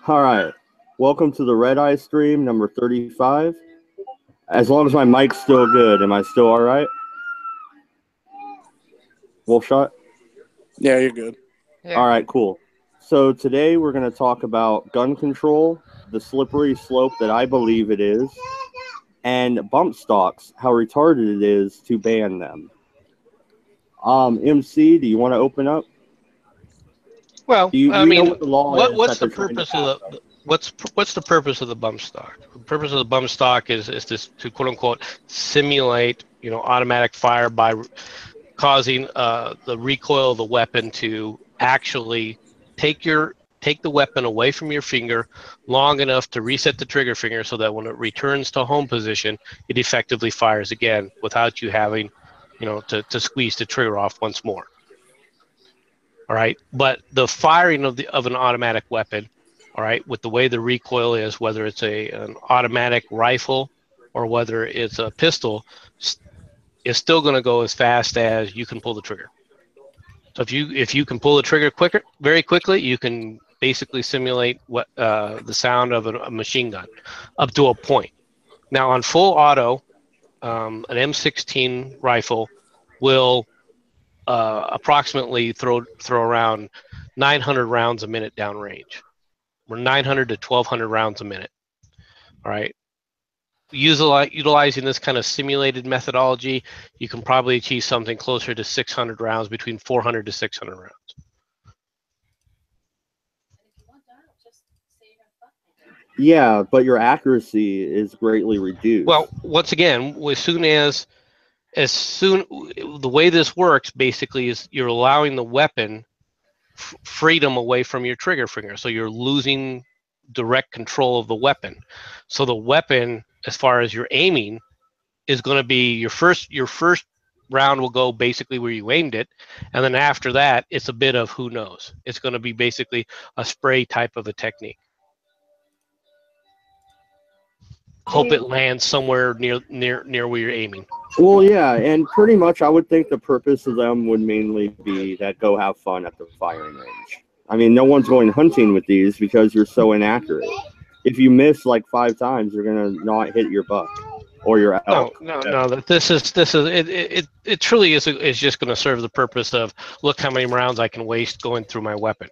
All right. Welcome to the Redeye stream number 35. As long as my mic's still good, am I still all right? Wolf shot? Yeah, you're good. Yeah. All right, cool. So today we're going to talk about gun control, the slippery slope that I believe it is, and bump stocks, how retarded it is to ban them. MC, do you want to open up? Well, You I mean, know what the law is what's that the they're trying to purpose of pass, the what's the purpose of the bump stock? The purpose of the bump stock is to quote unquote simulate automatic fire by causing the recoil of the weapon to actually take the weapon away from your finger long enough to reset the trigger finger so that when it returns to home position, it effectively fires again without you having, to squeeze the trigger off once more. All right, but the firing of an automatic weapon, all right, with the way the recoil is, whether it's an automatic rifle or whether it's a pistol, is still going to go as fast as you can pull the trigger. So if you can pull the trigger very quickly, you can basically simulate what the sound of a machine gun up to a point. Now on full auto, an M16 rifle will approximately throw around 900 rounds a minute downrange. We're 900 to 1200 rounds a minute. All right. Utilizing this kind of simulated methodology, you can probably achieve something closer to 600 rounds, between 400 to 600 rounds. Yeah, but your accuracy is greatly reduced. Well, once again, as soon the way this works basically is you're allowing the weapon freedom away from your trigger finger, so you're losing direct control of the weapon. So the weapon, as far as your aiming, is going to be your first round will go basically where you aimed it, and then after that it's a bit of who knows. It's going to be basically a spray type of a technique. Hope it lands somewhere near where you're aiming. Well, yeah, and pretty much I would think the purpose of them would mainly be that go have fun at the firing range. I mean, no one's going hunting with these because you're so inaccurate. If you miss like 5 times, you're gonna not hit your buck or your elk. No. This is it truly is just going to serve the purpose of look how many rounds I can waste going through my weapon.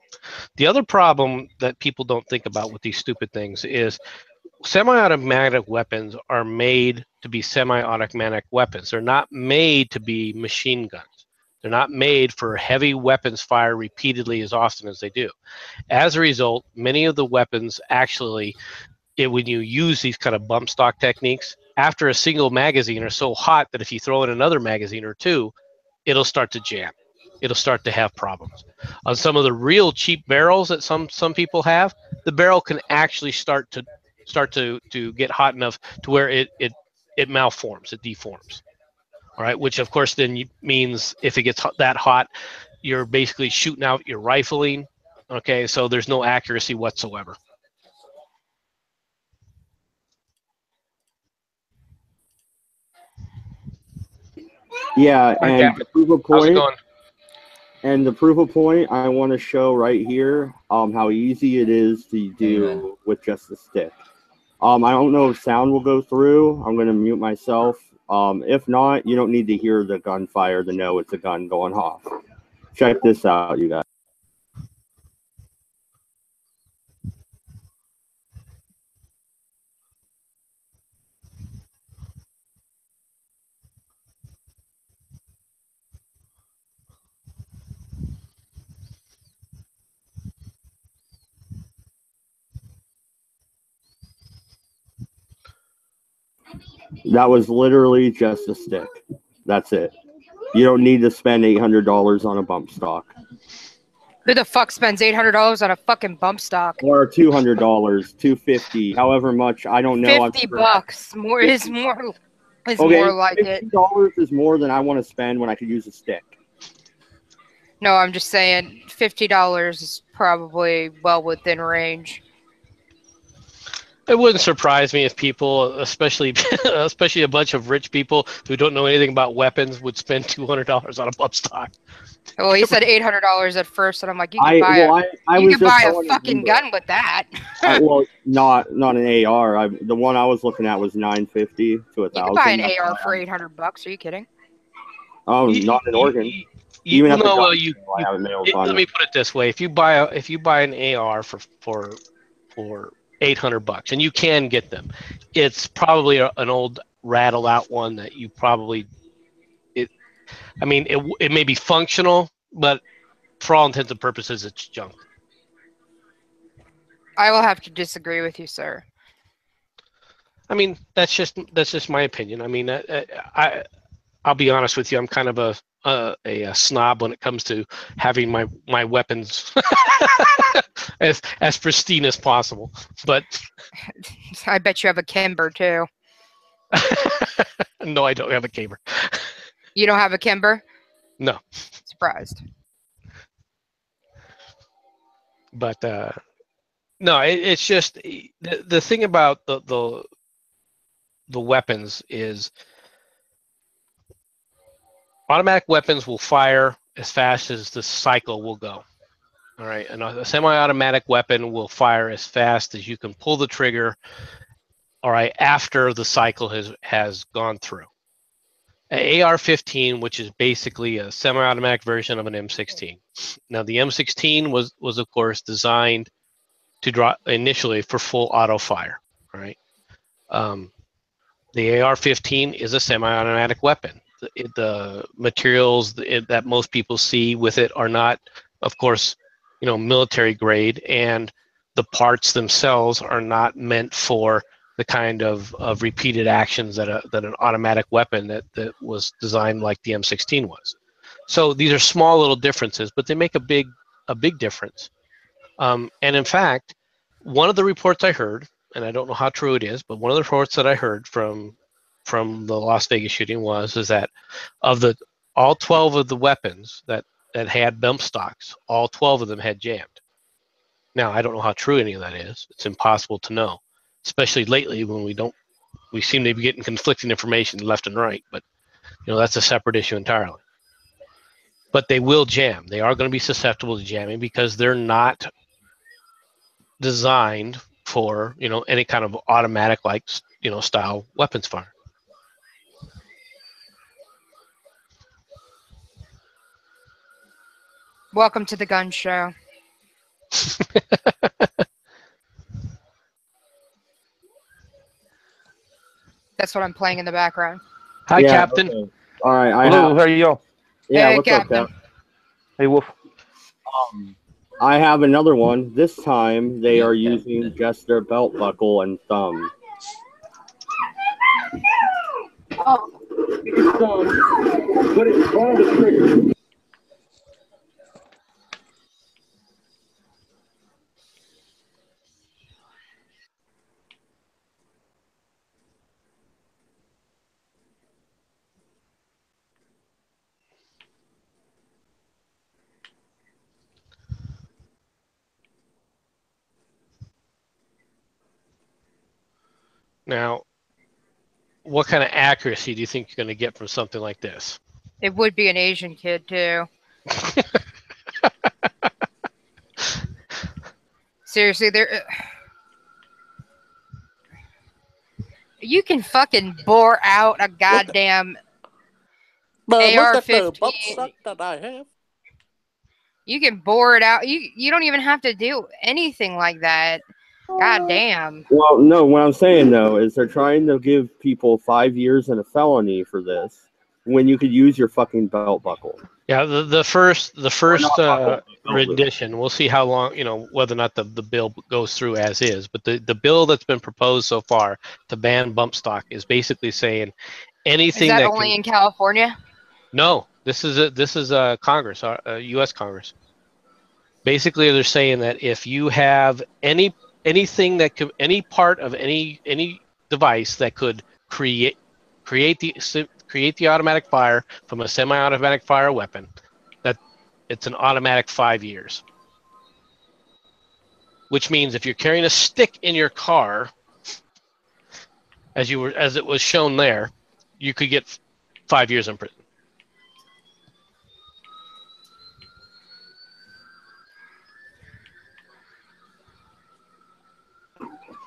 The other problem that people don't think about with these stupid things is semi-automatic weapons are made to be semi-automatic weapons. They're not made to be machine guns. They're not made for heavy weapons fire repeatedly as often as they do. As a result, many of the weapons actually, when you use these kind of bump stock techniques, after a single magazine are so hot that if you throw in another magazine or two, it'll start to jam. It'll start to have problems. On some of the real cheap barrels that some people have, the barrel can actually start to get hot enough to where it malforms, it deforms. All right, which of course then means if it gets that hot, you're basically shooting out your rifling. Okay, so there's no accuracy whatsoever. Yeah, and to prove a How's it point, going? and to prove a point, I want to show right here how easy it is to do with just a stick. I don't know if sound will go through. I'm going to mute myself. If not, you don't need to hear the gunfire to know it's a gun going off. Check this out, you guys. That was literally just a stick. That's it. You don't need to spend $800 on a bump stock. Who the fuck spends $800 on a fucking bump stock? Or $200, $250, however much. I don't know. $50 more is more like it. $50 is more than I want to spend when I could use a stick. No, I'm just saying $50 is probably well within range. It wouldn't surprise me if people, especially especially a bunch of rich people who don't know anything about weapons, would spend $200 on a bump stock. Well, he said $800 at first, and I'm like, you can I you was can just buy a going fucking to- gun with that. well, not an AR. The one I was looking at was $950 to You can $1,000. buy an AR for $800. Are you kidding? Oh, not in Oregon. You Even at the know, well, gun sale, I haven't been able to find let me it. put it this way: if you buy an AR for $800, and you can get them, it's probably an old rattled out one that you probably I mean, it may be functional, but for all intents and purposes, it's junk. I will have to disagree with you, sir. I mean, that's just my opinion. I mean, I'll be honest with you. I'm kind of a snob when it comes to having my weapons as pristine as possible. But I bet you have a Kimber too. no, I don't have a Kimber. You don't have a Kimber? No. Surprised. But no, it's just the thing about the weapons is automatic weapons will fire as fast as the cycle will go. All right, and a semi-automatic weapon will fire as fast as you can pull the trigger. All right, after the cycle has gone through. An AR-15, which is basically a semi-automatic version of an M16. Now, the M16 was of course designed to draw initially for full auto fire. All right. The AR-15 is a semi-automatic weapon. The materials that most people see with it are not, of course, military grade, and the parts themselves are not meant for the kind of repeated actions that an automatic weapon that was designed like the M16 was. So these are small little differences, but they make a big difference. And in fact, one of the reports I heard, and I don't know how true it is, but one of the reports that I heard from the Las Vegas shooting is that of all 12 of the weapons that had bump stocks, all 12 of them had jammed. Now, I don't know how true any of that is. It's impossible to know, especially lately when we seem to be getting conflicting information left and right, but that's a separate issue entirely. But they will jam. They are going to be susceptible to jamming because they're not designed for any kind of automatic style weapons fire. Welcome to the gun show. That's what I'm playing in the background. Hi, Yeah, Captain. Okay. All right. Hello, how are you? Yeah, Hey, what's Captain. up, Cap? Hey, Wolf. I have another one. This time they are using just their belt buckle and thumb. Oh, put it in front of the trigger. Now, what kind of accuracy do you think you're going to get from something like this? It would be an Asian kid too. Seriously, you can fucking bore out a goddamn AR-15. That I have. You can bore it out. You don't even have to do anything like that. God damn. Well, no, what I'm saying though is they're trying to give people 5 years and a felony for this when you could use your fucking belt buckle. Yeah, the first buckle, rendition. We'll see how long, whether or not the bill goes through as is. But the bill that's been proposed so far to ban bump stock is basically saying anything Is that only in California? No, this is Congress, U.S. Congress. Basically, they're saying that if you have anything that could, any part of any device that could create the automatic fire from a semi-automatic fire weapon, that it's an automatic 5 years. Which means if you're carrying a stick in your car as it was shown there, you could get 5 years in prison.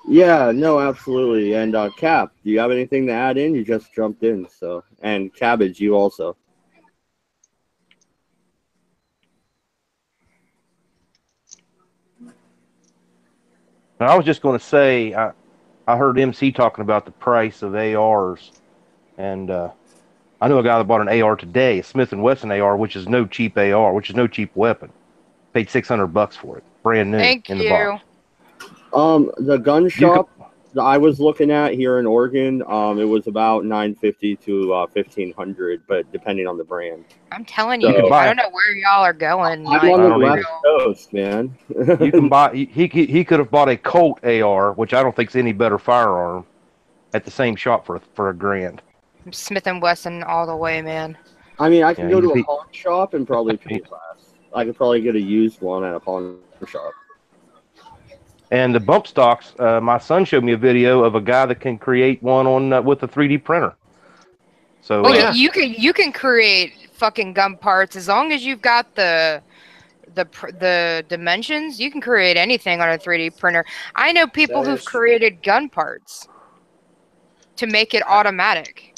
Yeah, no, absolutely. And Cap, do you have anything to add in? You just jumped in, so and Cabbage, you also. I was just going to say, I heard MC talking about the price of ARs, and I knew a guy that bought an AR today, a Smith & Wesson AR, which is no cheap AR, which is no cheap weapon. Paid $600 for it, brand new in the box. The gun shop that I was looking at here in Oregon, it was about $950 to $1,500, but depending on the brand. I'm telling you, I don't know where y'all are going. I'm on the West Coast, man. You can buy. He could have bought a Colt AR, which I don't think is any better firearm, at the same shop for $1,000. Smith & Wesson all the way, man. I mean, I can go to a pawn shop and probably pay less. I could probably get a used one at a pawn shop. And the bump stocks, my son showed me a video of a guy that can create one on with a 3D printer. So you can create fucking gun parts as long as you've got the dimensions. You can create anything on a 3D printer. I know people who've created gun parts to make it automatic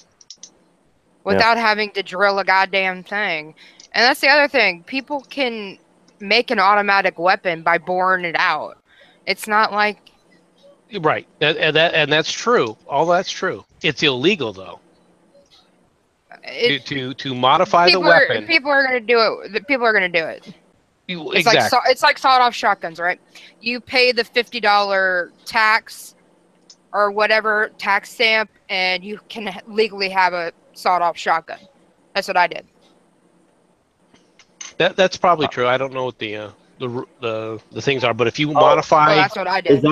without having to drill a goddamn thing. And that's the other thing. People can make an automatic weapon by boring it out. It's not like right, and that's true. All that's true. It's illegal though. To modify the weapon. People are going to do it. People are going to do it. Exactly. It's like sawed-off shotguns, right? You pay the $50 tax or whatever tax stamp, and you can legally have a sawed-off shotgun. That's what I did. That's probably true. I don't know what the things are, but if you modify, that's what I did.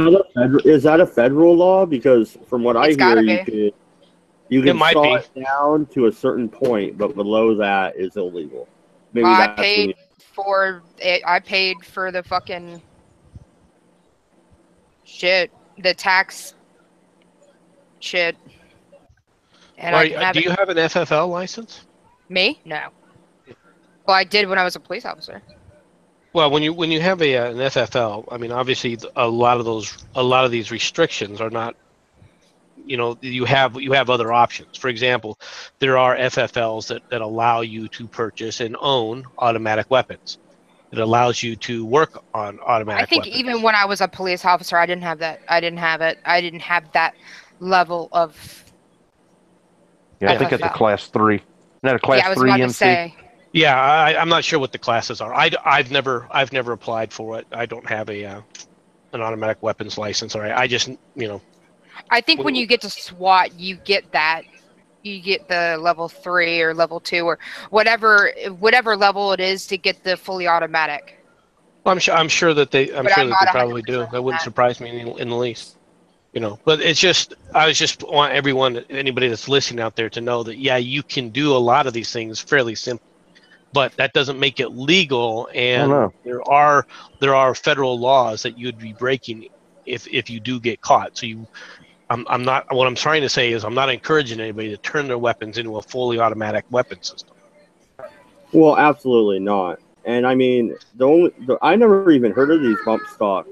Is that a federal law? Because from what I hear, you can saw it down to a certain point, but below that is illegal. Maybe I paid for the fucking shit, the tax shit. And do you have an FFL license? Me? No. Well, I did when I was a police officer. Well, when you have an FFL, I mean, obviously a lot of these restrictions are not. You have other options. For example, there are FFLs that allow you to purchase and own automatic weapons. It allows you to work on automatic. I think weapons. Even when I was a police officer, I didn't have that. I didn't have that level of. Yeah, I think that's a class 3. Isn't that a class 3 MC? I was about to say. Yeah, I'm not sure what the classes are. I've never applied for it. I don't have an automatic weapons license. Or I just I think when you get to SWAT, you get that. You get the level 3 or level 2 or whatever level it is to get the fully automatic. Well, I'm sure that they probably do. That wouldn't surprise me in the least. But it's just I just want anybody that's listening out there to know that you can do a lot of these things fairly simply. But that doesn't make it legal, and there are federal laws that you'd be breaking if you do get caught. So I'm not. What I'm trying to say is I'm not encouraging anybody to turn their weapons into a fully automatic weapon system. Well, absolutely not. And I mean, I never even heard of these bump stock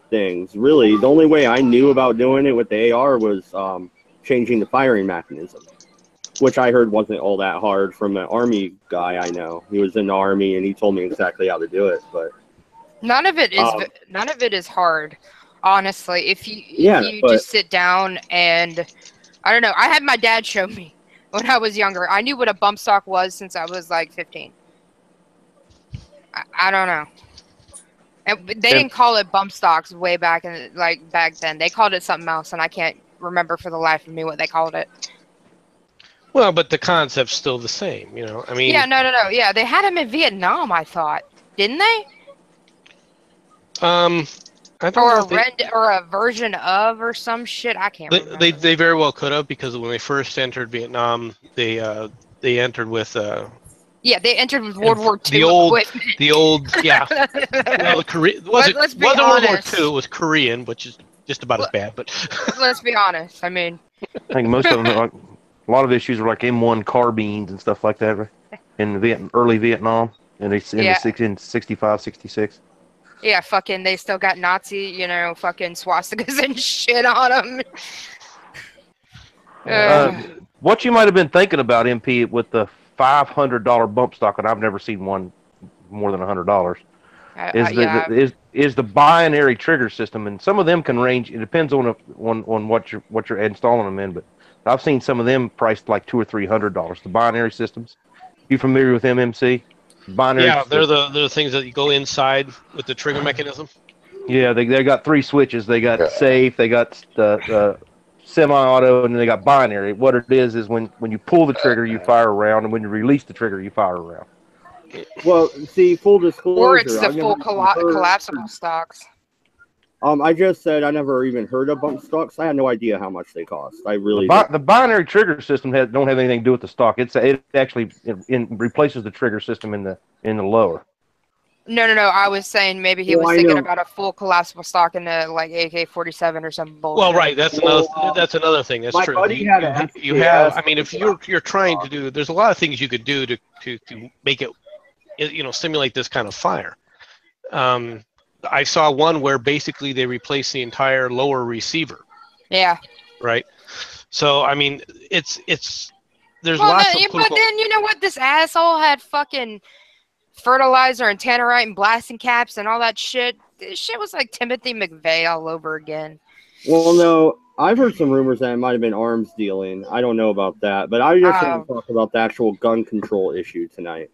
things. Really, the only way I knew about doing it with the AR was changing the firing mechanism, which I heard wasn't all that hard from an Army guy I know. He was in the Army, and he told me exactly how to do it. But none of it is hard, honestly. If you just sit down and I don't know. I had my dad show me when I was younger. I knew what a bump stock was since I was like 15. I don't know. And they didn't call it bump stocks way back back then. They called it something else, and I can't remember for the life of me what they called it. Well, but the concept's still the same, I mean. Yeah, no. Yeah, they had them in Vietnam, I thought, didn't they? I don't know. Or a version of, or some shit. I can't remember. They very well could have, because when they first entered Vietnam, they entered with. Yeah, they entered with World War II. The old, yeah. Well, wasn't World War II. It was Korean, which is just about as bad. But let's be honest. I mean, I think most of them, like, a lot of issues were like M1 carbines and stuff like that, right? In early Vietnam, and in 65, 66. Yeah, fucking, they still got Nazi, fucking swastikas and shit on them. What you might have been thinking about, MP, with the $500 bump stock, and I've never seen one more than $100, is the binary trigger system, and some of them can range. It depends on what you're installing them in, but I've seen some of them priced like $200 or $300. The binary systems. You familiar with MMC? Binary. Yeah, they're the things that you go inside with the trigger mechanism. Yeah, they got 3 switches. They got safe, they got the semi-auto, and then they got binary. What it is when you pull the trigger, you fire a round, and when you release the trigger, you fire a round. Well, see, full disclosure. Or it's the full collapsible stocks. I just said I never even heard of bump stocks. I had no idea how much they cost. I really the binary trigger system don't have anything to do with the stock. It actually replaces the trigger system in the lower. No. I was saying maybe he was thinking about a full collapsible stock in the like AK-47 or some bullshit. Well, right. That's another thing. That's true. You have. I mean, if you're trying to do, there's a lot of things you could do to make it, simulate this kind of fire. I saw one where basically they replaced the entire lower receiver. Yeah. Right. So I mean, it's there's well, lots of. But then you know what? This asshole had fucking fertilizer and tannerite and blasting caps and all that shit. This shit was like Timothy McVeigh all over again. Well, no, I've heard some rumors that it might have been arms dealing. I don't know about that, but I just want to talk about the actual gun control issue tonight.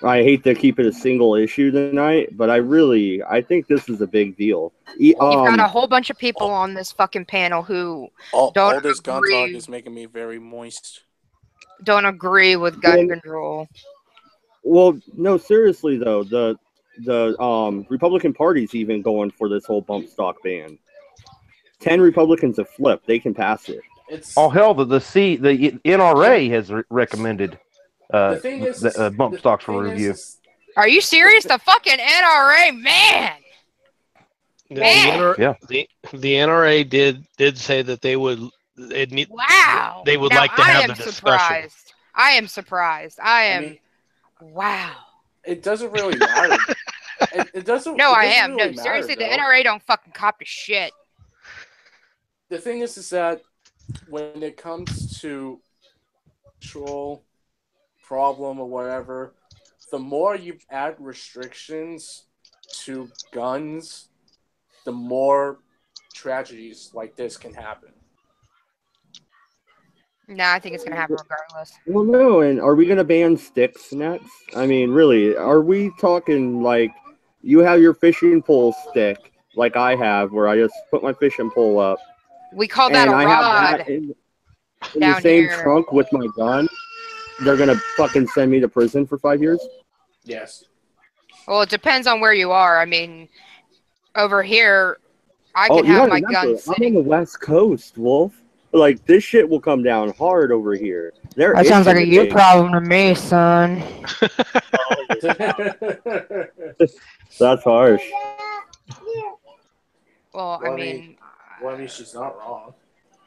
I hate to keep it a single issue tonight, but I think this is a big deal. You've got a whole bunch of people on this fucking panel who all this gun talk is making me very moist. Don't agree with gun control. Well, no, seriously though, the Republican Party's even going for this whole bump stock ban. 10 Republicans have flipped; they can pass it. Hell, the NRA has recommended. Bump stocks for review. Are you serious? The fucking NRA, man. The NRA did say that they would. Wow. They would like to have the discussion. I am surprised. Wow. It doesn't really matter. It doesn't. No, I am. Really no, seriously, matter, the NRA don't fucking copy shit. The thing is that when it comes to control, problem or whatever, the more you add restrictions to guns, the more tragedies like this can happen. Nah, I think it's gonna happen regardless. Well, no, and are we gonna ban sticks next? I mean, really, are we talking like you have your fishing pole stick, like I have, where I just put my fishing pole up? We call that a rod. Have that in the same trunk with my gun. They're gonna fucking send me to prison for 5 years? Yes. Well, it depends on where you are. I mean, over here, I can have my gun sitting. I'm on the West Coast, Wolf. Like, this shit will come down hard over here. That sounds like a you problem to me, son. That's harsh. Well, I mean, she's not wrong.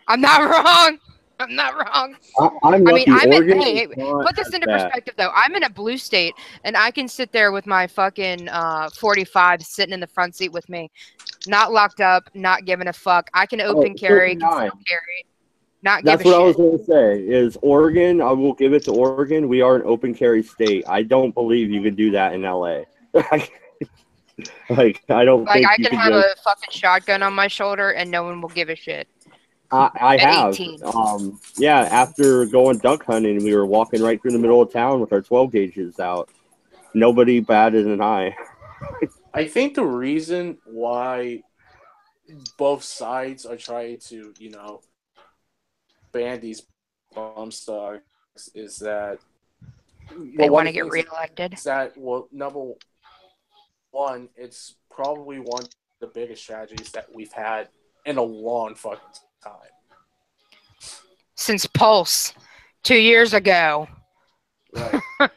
I'm not wrong. I'm not wrong. I'm put this into perspective, though. I'm in a blue state, and I can sit there with my fucking 45 sitting in the front seat with me. Not locked up, not giving a fuck. I can open carry, can still carry. That's what I was going to say, is Oregon, I will give it to Oregon. We are an open carry state. I don't believe you could do that in LA. I don't think I can have a fucking shotgun on my shoulder and no one will give a shit. I have. After going duck hunting, we were walking right through the middle of town with our 12 gauges out. Nobody batted an eye. I think the reason why both sides are trying to, ban these bump stocks is that they want to get reelected. Number one, it's probably one of the biggest tragedies that we've had in a long fucking time. Since Pulse 2 years ago.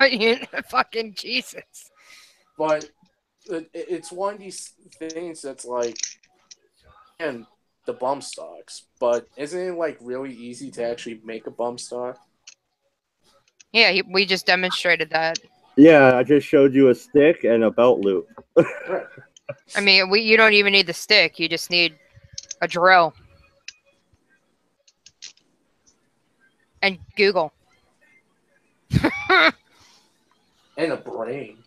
Right. Fucking Jesus. But it's one of these things that's like, and the bump stocks, but isn't it like really easy to actually make a bump stock? Yeah, we just demonstrated that. Yeah, I just showed you a stick and a belt loop. Right. I mean, you don't even need the stick. You just need a drill and Google. And a brain.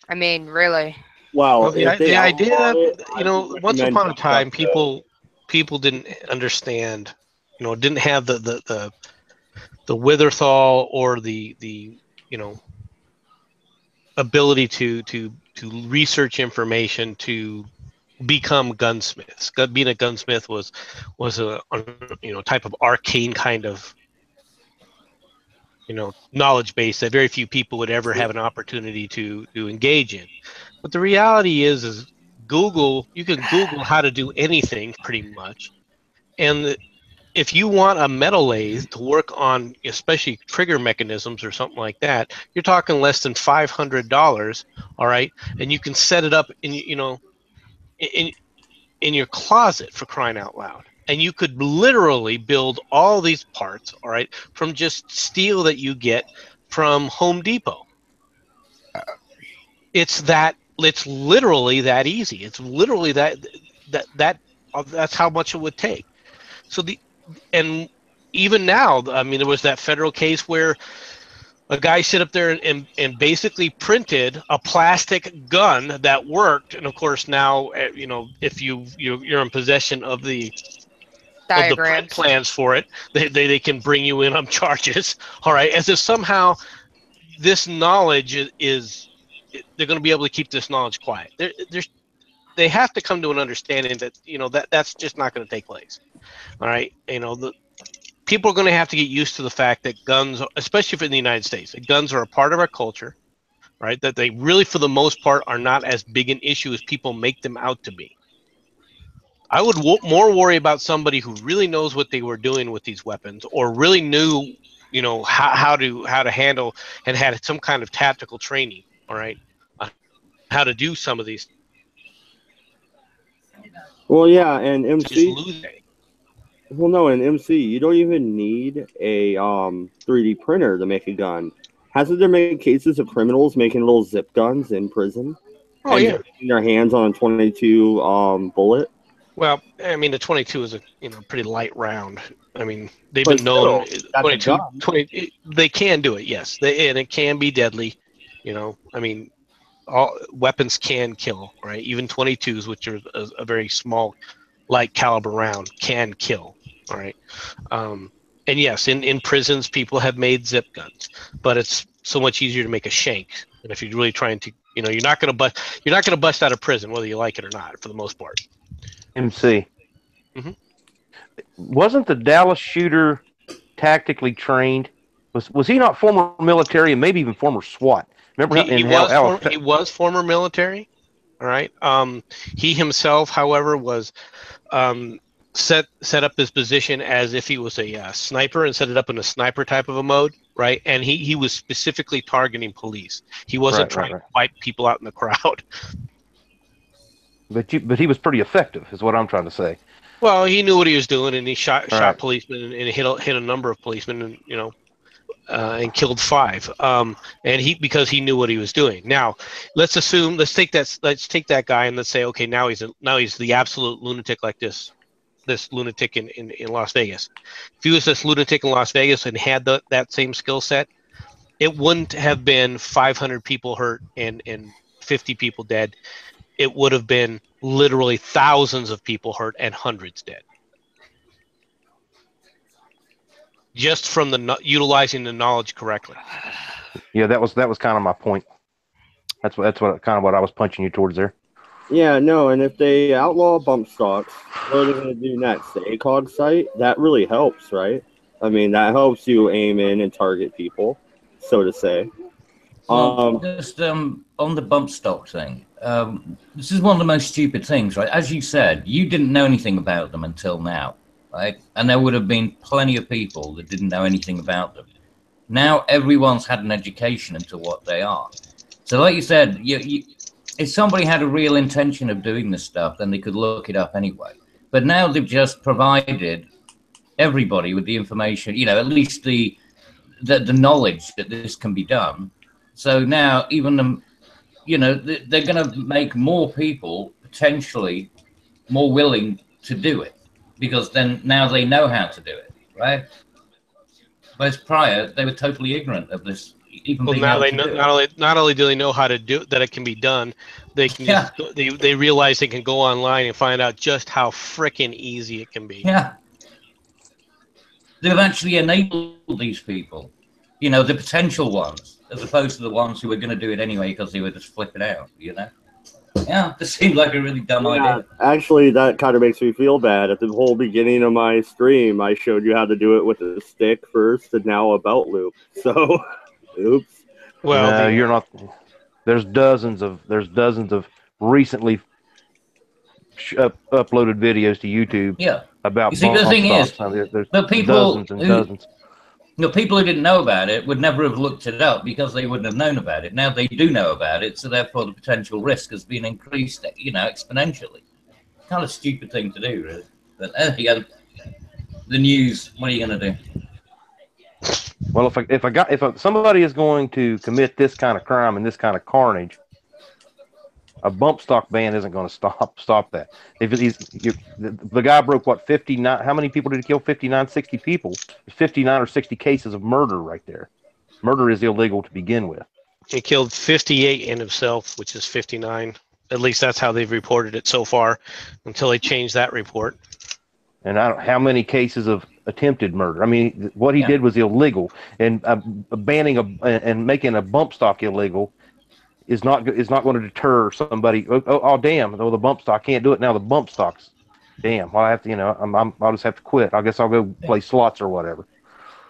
I mean, really. Well, the if they idea outlaw that it, I would once recommend upon a bump time, stock, though. people didn't understand, didn't have the wherewithal or the ability to research information to become gunsmiths. Being a gunsmith was a type of arcane kind of knowledge base that very few people would ever have an opportunity to engage in. But the reality is you can Google how to do anything pretty much, and if you want a metal lathe to work on especially trigger mechanisms or something like that, you're talking less than $500. All right, and you can set it up in in your closet, for crying out loud. And you could literally build all these parts, all right, from just steel that you get from Home Depot. It's literally that easy. It's literally that's how much it would take. So and even now, I mean, there was that federal case where a guy sit up there and basically printed a plastic gun that worked. And of course, now if you're in possession of the print Diagrams. plans for it, they can bring you in on charges. All right, as if somehow this knowledge is they're going to be able to keep this knowledge quiet. They have to come to an understanding that that's just not going to take place. All right, the people are going to have to get used to the fact that guns, especially in the United States, that guns are a part of our culture, right? That they really, for the most part, are not as big an issue as people make them out to be. I would more worry about somebody who really knows what they were doing with these weapons, or really knew, how to handle and had some kind of tactical training. All right, how to do some of these. Well, yeah, and Just MC. lose it. Well, no, in MC, you don't even need a 3D printer to make a gun. Hasn't there been cases of criminals making little zip guns in prison? Oh and yeah. Getting their hands on a 22 bullet? Well, I mean, the 22 is a pretty light round. I mean, they've But been known still, that's a gun. 20, they can do it, yes. And it can be deadly. I mean, all weapons can kill, right? Even 22s, which are a very small, light caliber round, can kill. All right. And yes, in prisons, people have made zip guns, but it's so much easier to make a shank. And if you're really trying to, you're not going to bust out of prison, whether you like it or not, for the most part. MC. Mhm. Wasn't the Dallas shooter tactically trained? Was he not former military and maybe even former SWAT? Remember He was former military. All right. He himself, however, was set up his position as if he was a sniper and set it up in a sniper type of a mode, right? And he was specifically targeting police. He wasn't trying to wipe people out in the crowd. But he was pretty effective, is what I'm trying to say. Well, he knew what he was doing, and he shot policemen and hit a number of policemen, and and killed 5. And because he knew what he was doing. Now, let's take that guy and let's say, okay, now he's the absolute lunatic like this lunatic in Las Vegas. If he was this lunatic in Las Vegas and had that same skill set, it wouldn't have been 500 people hurt and 50 people dead. It would have been literally thousands of people hurt and hundreds dead. Just from utilizing the knowledge correctly. Yeah, that was kind of my point. That's what kind of what I was punching you towards there. Yeah, no, and if they outlaw bump stocks, what are they going to do next? The ACOG site? That really helps, right? I mean, that helps you aim in and target people, so to say. Well, just on the bump stock thing, this is one of the most stupid things, right? As you said, you didn't know anything about them until now, right? And there would have been plenty of people that didn't know anything about them. Now everyone's had an education into what they are. So like you said, if somebody had a real intention of doing this stuff, then they could look it up anyway. But now they've just provided everybody with the information, at least the knowledge that this can be done. So now even they're going to make more people potentially more willing to do it, because then now they know how to do it, right? Whereas prior they were totally ignorant of this. Even well, being now able they to know, do it. not only do they know how to do that, it can be done. They can Yeah. just they realize they can go online and find out just how freaking easy it can be. Yeah. They've actually enabled these people, the potential ones, as opposed to the ones who were going to do it anyway because they were just flipping out, Yeah, this seems like a really dumb idea. Actually, that kind of makes me feel bad. At the whole beginning of my stream, I showed you how to do it with a stick first and now a belt loop. So, oops. Well, no, you're not. There's dozens of recently uploaded videos to YouTube about You see, bump the thing stocks. is, There's the people dozens and dozens. People who didn't know about it would never have looked it up because they wouldn't have known about it. Now they do know about it, so therefore the potential risk has been increased, exponentially. Kind of stupid thing to do, really. But the news. What are you going to do? Well, if somebody is going to commit this kind of crime and this kind of carnage, a bump stock ban isn't going to stop that. If the guy broke 59, how many people did he kill? 59, 60 people. 59 or 60 cases of murder right there. Murder is illegal to begin with. He killed 58 in himself, which is 59. At least that's how they've reported it so far, until they changed that report. And how many cases of attempted murder? I mean, what he did was illegal, and banning and making a bump stock illegal is not going to deter somebody. Oh damn! Though the bump stock can't do it now. The bump stocks, damn. Well, I have to, I'll just have to quit. I guess I'll go play slots or whatever.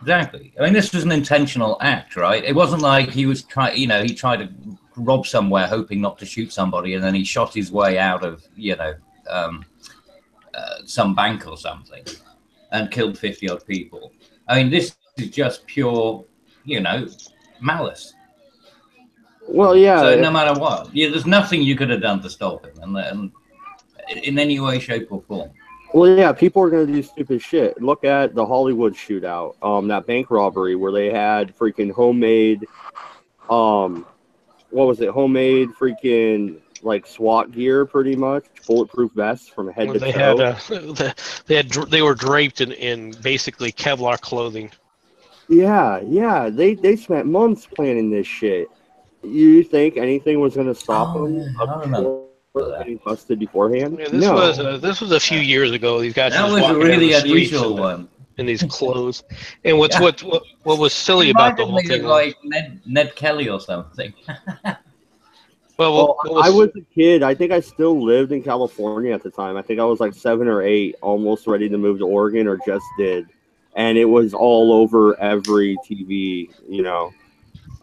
Exactly. I mean, this was an intentional act, right? It wasn't like he was he tried to rob somewhere hoping not to shoot somebody, and then he shot his way out of, some bank or something and killed 50 odd people. I mean, this is just pure, malice. Well, yeah. So no matter what, there's nothing you could have done to stop him, and in any way, shape, or form. Well, yeah, people are going to do stupid shit. Look at the Hollywood shootout, that bank robbery where they had freaking homemade, what was it? Homemade freaking like SWAT gear, pretty much bulletproof vests from head to toe. They were draped in basically Kevlar clothing. Yeah, they spent months planning this shit. You think anything was going to stop them? I don't know. Getting busted beforehand? Yeah, this was a few years ago. These guys that was a really unusual one in these clothes. And what was silly about the whole thing? Like Ned Kelly or something. Well, I was a kid. I think I still lived in California at the time. I think I was like 7 or 8, almost ready to move to Oregon, or just did. And it was all over every TV.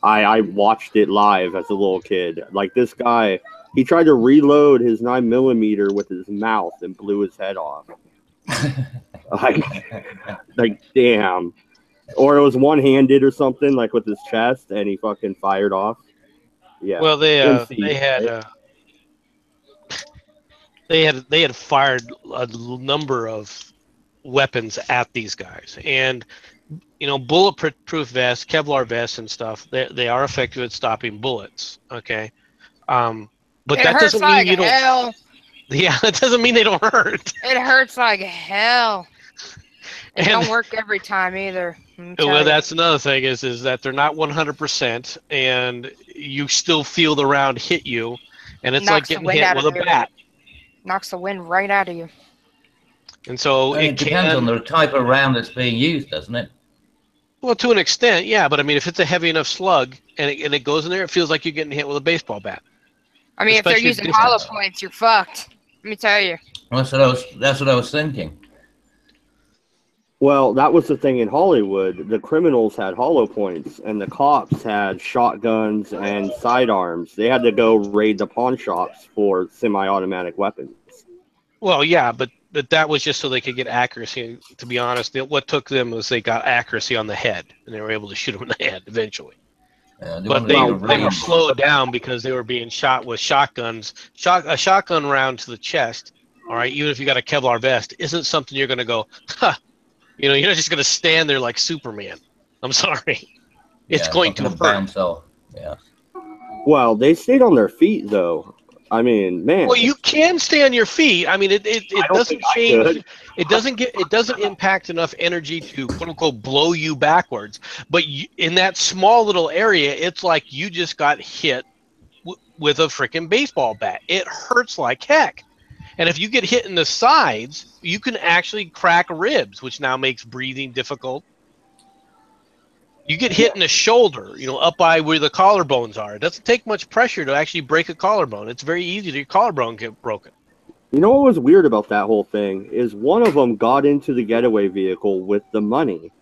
I watched it live as a little kid. Like this guy. He tried to reload his 9mm with his mouth and blew his head off. like damn. Or it was one-handed or something, like with his chest, and he fucking fired off. Yeah. Well, they had fired a number of weapons at these guys, and bulletproof vests, Kevlar vests, and stuff. They are effective at stopping bullets. Okay. But that doesn't mean you don't. Hell. Yeah, that doesn't mean they don't hurt. It hurts like hell. It don't work every time either. Well, that's another thing is that they're not 100%, and you still feel the round hit you, and it's like getting hit with a bat. Knocks the wind right out of you. And so it depends on the type of round that's being used, doesn't it? Well, to an extent, yeah. But I mean, if it's a heavy enough slug and it goes in there, it feels like you're getting hit with a baseball bat. I mean, especially if they're using hollow points, you're fucked. Let me tell you. That's what I was thinking. Well, that was the thing in Hollywood. The criminals had hollow points, and the cops had shotguns and sidearms. They had to go raid the pawn shops for semi-automatic weapons. Well, yeah, but that was just so they could get accuracy. To be honest, what took them was they got accuracy on the head, and they were able to shoot them in the head eventually. But they were slowed down because they were being shot with shotguns. A shotgun round to the chest all right, even if you got a Kevlar vest, isn't something you're going to go, huh, you know, you're not just going to stand there like Superman. I'm sorry. It's going to hurt. Bounce off. Yeah. Well, they stayed on their feet though. I mean, man. Well, you can stay on your feet. I mean, it doesn't change. It doesn't impact enough energy to quote unquote blow you backwards. But in that small little area, it's like you just got hit with a freaking baseball bat. It hurts like heck. And if you get hit in the sides, you can actually crack ribs, which now makes breathing difficult. You get hit in the shoulder, you know, up by where the collarbones are. It doesn't take much pressure to actually break a collarbone. It's very easy to your collarbone get broken. You know what was weird about that whole thing is one of them got into the getaway vehicle with the money,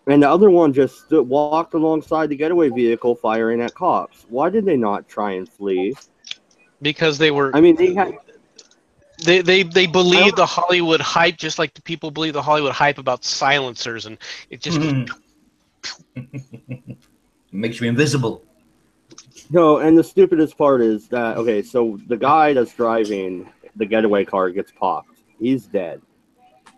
and the other one just walked alongside the getaway vehicle firing at cops. Why did they not try and flee? Because they were. I mean, they had. They believe the Hollywood hype, just like the people believe the Hollywood hype about silencers, and it just. Makes you invisible. No, and the stupidest part is that, okay, so the guy that's driving the getaway car gets popped. He's dead.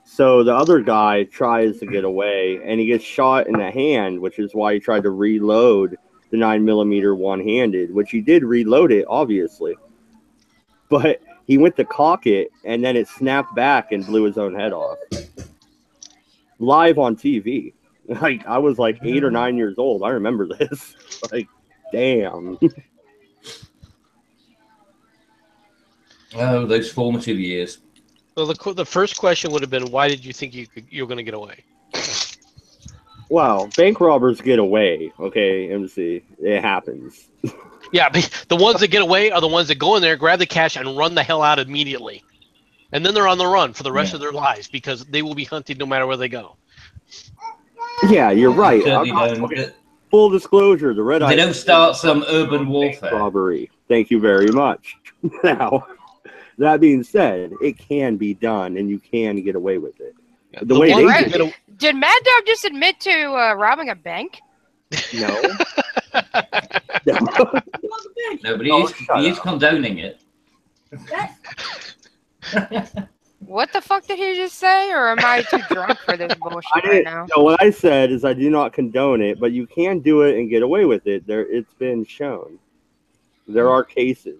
So the other guy tries to get away, and he gets shot in the hand, which is why he tried to reload the 9mm one-handed, which he did reload it, obviously. But he went to cock it, and then it snapped back and blew his own head off. Live on TV. Like, I was like 8 or 9 years old. I remember this. Like, damn. Oh, those formative years. Well, the first question would have been, why did you think you were going to get away? Wow, bank robbers get away. Okay, MC. It happens. Yeah, the ones that get away are the ones that go in there, grab the cash, and run the hell out immediately. And then they're on the run for the rest of their lives because they will be hunted no matter where they go. Yeah, you're right. Okay. Full disclosure, the Redeye. They don't start some urban warfare. Robbery. Thank you very much. Now, that being said, it can be done, and you can get away with it. Yeah, the way they did Mad Dog just admit to robbing a bank? No. No, but he is condoning it. What the fuck did he just say? Or am I too drunk for this bullshit right now? No, what I said is I do not condone it, but you can do it and get away with it. It's been shown. There are cases.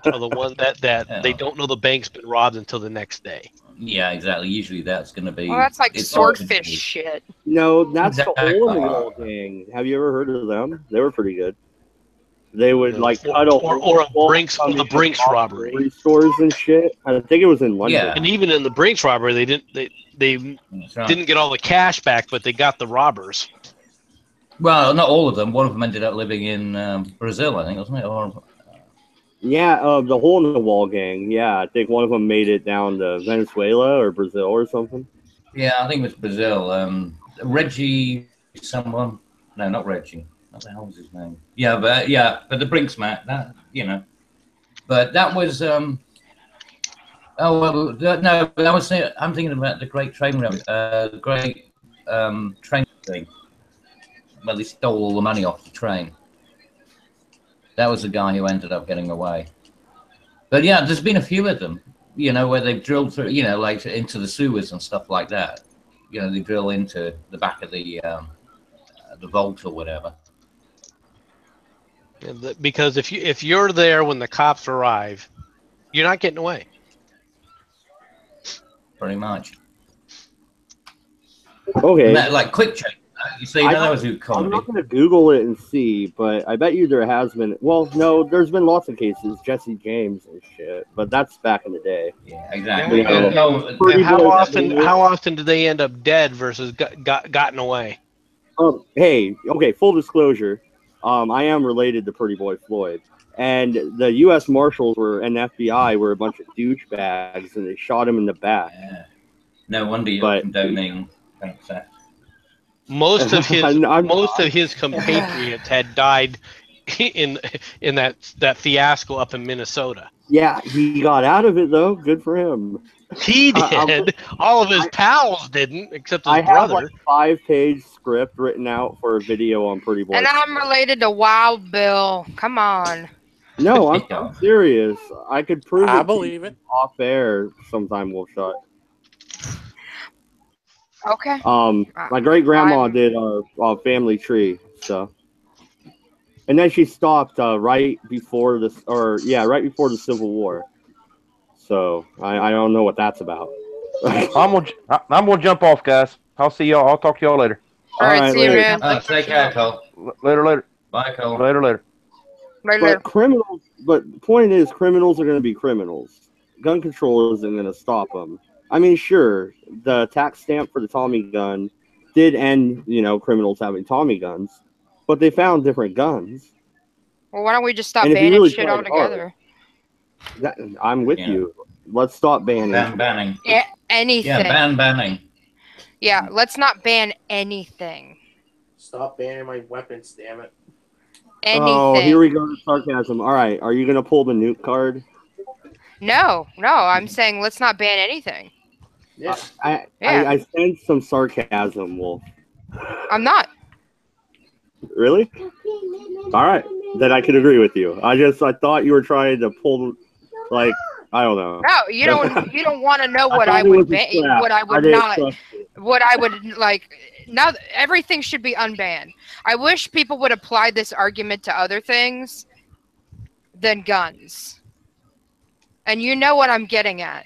Or the one that they don't know the bank's been robbed until the next day. Yeah, exactly. Usually that's going to be... Well, that's like swordfish shit. No, that's the old gang. Have you ever heard of them? They were pretty good. They would like cut or the Brinks robbery stores and shit. I think it was in London. Yeah, and even in the Brinks robbery, they didn't get all the cash back, but they got the robbers. Well, not all of them. One of them ended up living in Brazil, I think, wasn't it? Or... Yeah, the hole in the wall gang. Yeah, I think one of them made it down to Venezuela or Brazil or something. Yeah, I think it was Brazil. Reggie, someone. No, not Reggie. What the hell was his name? Yeah, but the Brinks Matt, that, you know. But that was I'm thinking about the Great Train Train thing. Well, they stole all the money off the train. That was the guy who ended up getting away. But yeah, there's been a few of them, you know, where they've drilled through, you know, like into the sewers and stuff like that. You know, they drill into the back of the vault or whatever. Because if you're there when the cops arrive, you're not getting away. Pretty much. Okay. Like quick check. You see, that was who comedy. I'm not going to Google it and see, but I bet you there has been. Well, no, there's been lots of cases, Jesse James and shit, but that's back in the day. Yeah, exactly. And how often do they end up dead versus gotten away? Hey, okay, full disclosure. I am related to Pretty Boy Floyd, and the U.S. Marshals and FBI were a bunch of douchebags, and they shot him in the back. Yeah. No wonder you're condoning theft. Most of his compatriots had died in that fiasco up in Minnesota. Yeah, he got out of it though. Good for him. He did. All of his pals didn't, except his brother. I have like a 5-page script written out for a video on Pretty Boy. And I'm related to Wild Bill. Come on. No, I'm serious. I could prove it. I believe it. Off air sometime we'll shut. Okay. My great grandma did our family tree, so. And then she stopped right before right before the Civil War. So I don't know what that's about. I'm gonna jump off, guys. I'll see y'all. I'll talk to y'all later. All right, see you, man. Take care, Cole. Later. Bye, Cole. Later. But criminals. But the point is, criminals are going to be criminals. Gun control isn't going to stop them. I mean, sure, the tax stamp for the Tommy gun did end, criminals having Tommy guns, but they found different guns. Well, why don't we just stop banning shit altogether? I'm with you. Let's stop banning. Banning. Yeah, anything. Yeah, banning. Yeah, let's not ban anything. Stop banning my weapons, damn it. Anything. Oh, here we go to sarcasm. All right, are you going to pull the nuke card? No, I'm saying let's not ban anything. Yeah. I sense some sarcasm, Wolf. I'm not. Really? All right, then I can agree with you. I thought you were trying to pull, I don't know. No, you don't want to know what I would ban, what I would not, what I would like. Now everything should be unbanned. I wish people would apply this argument to other things than guns. And you know what I'm getting at.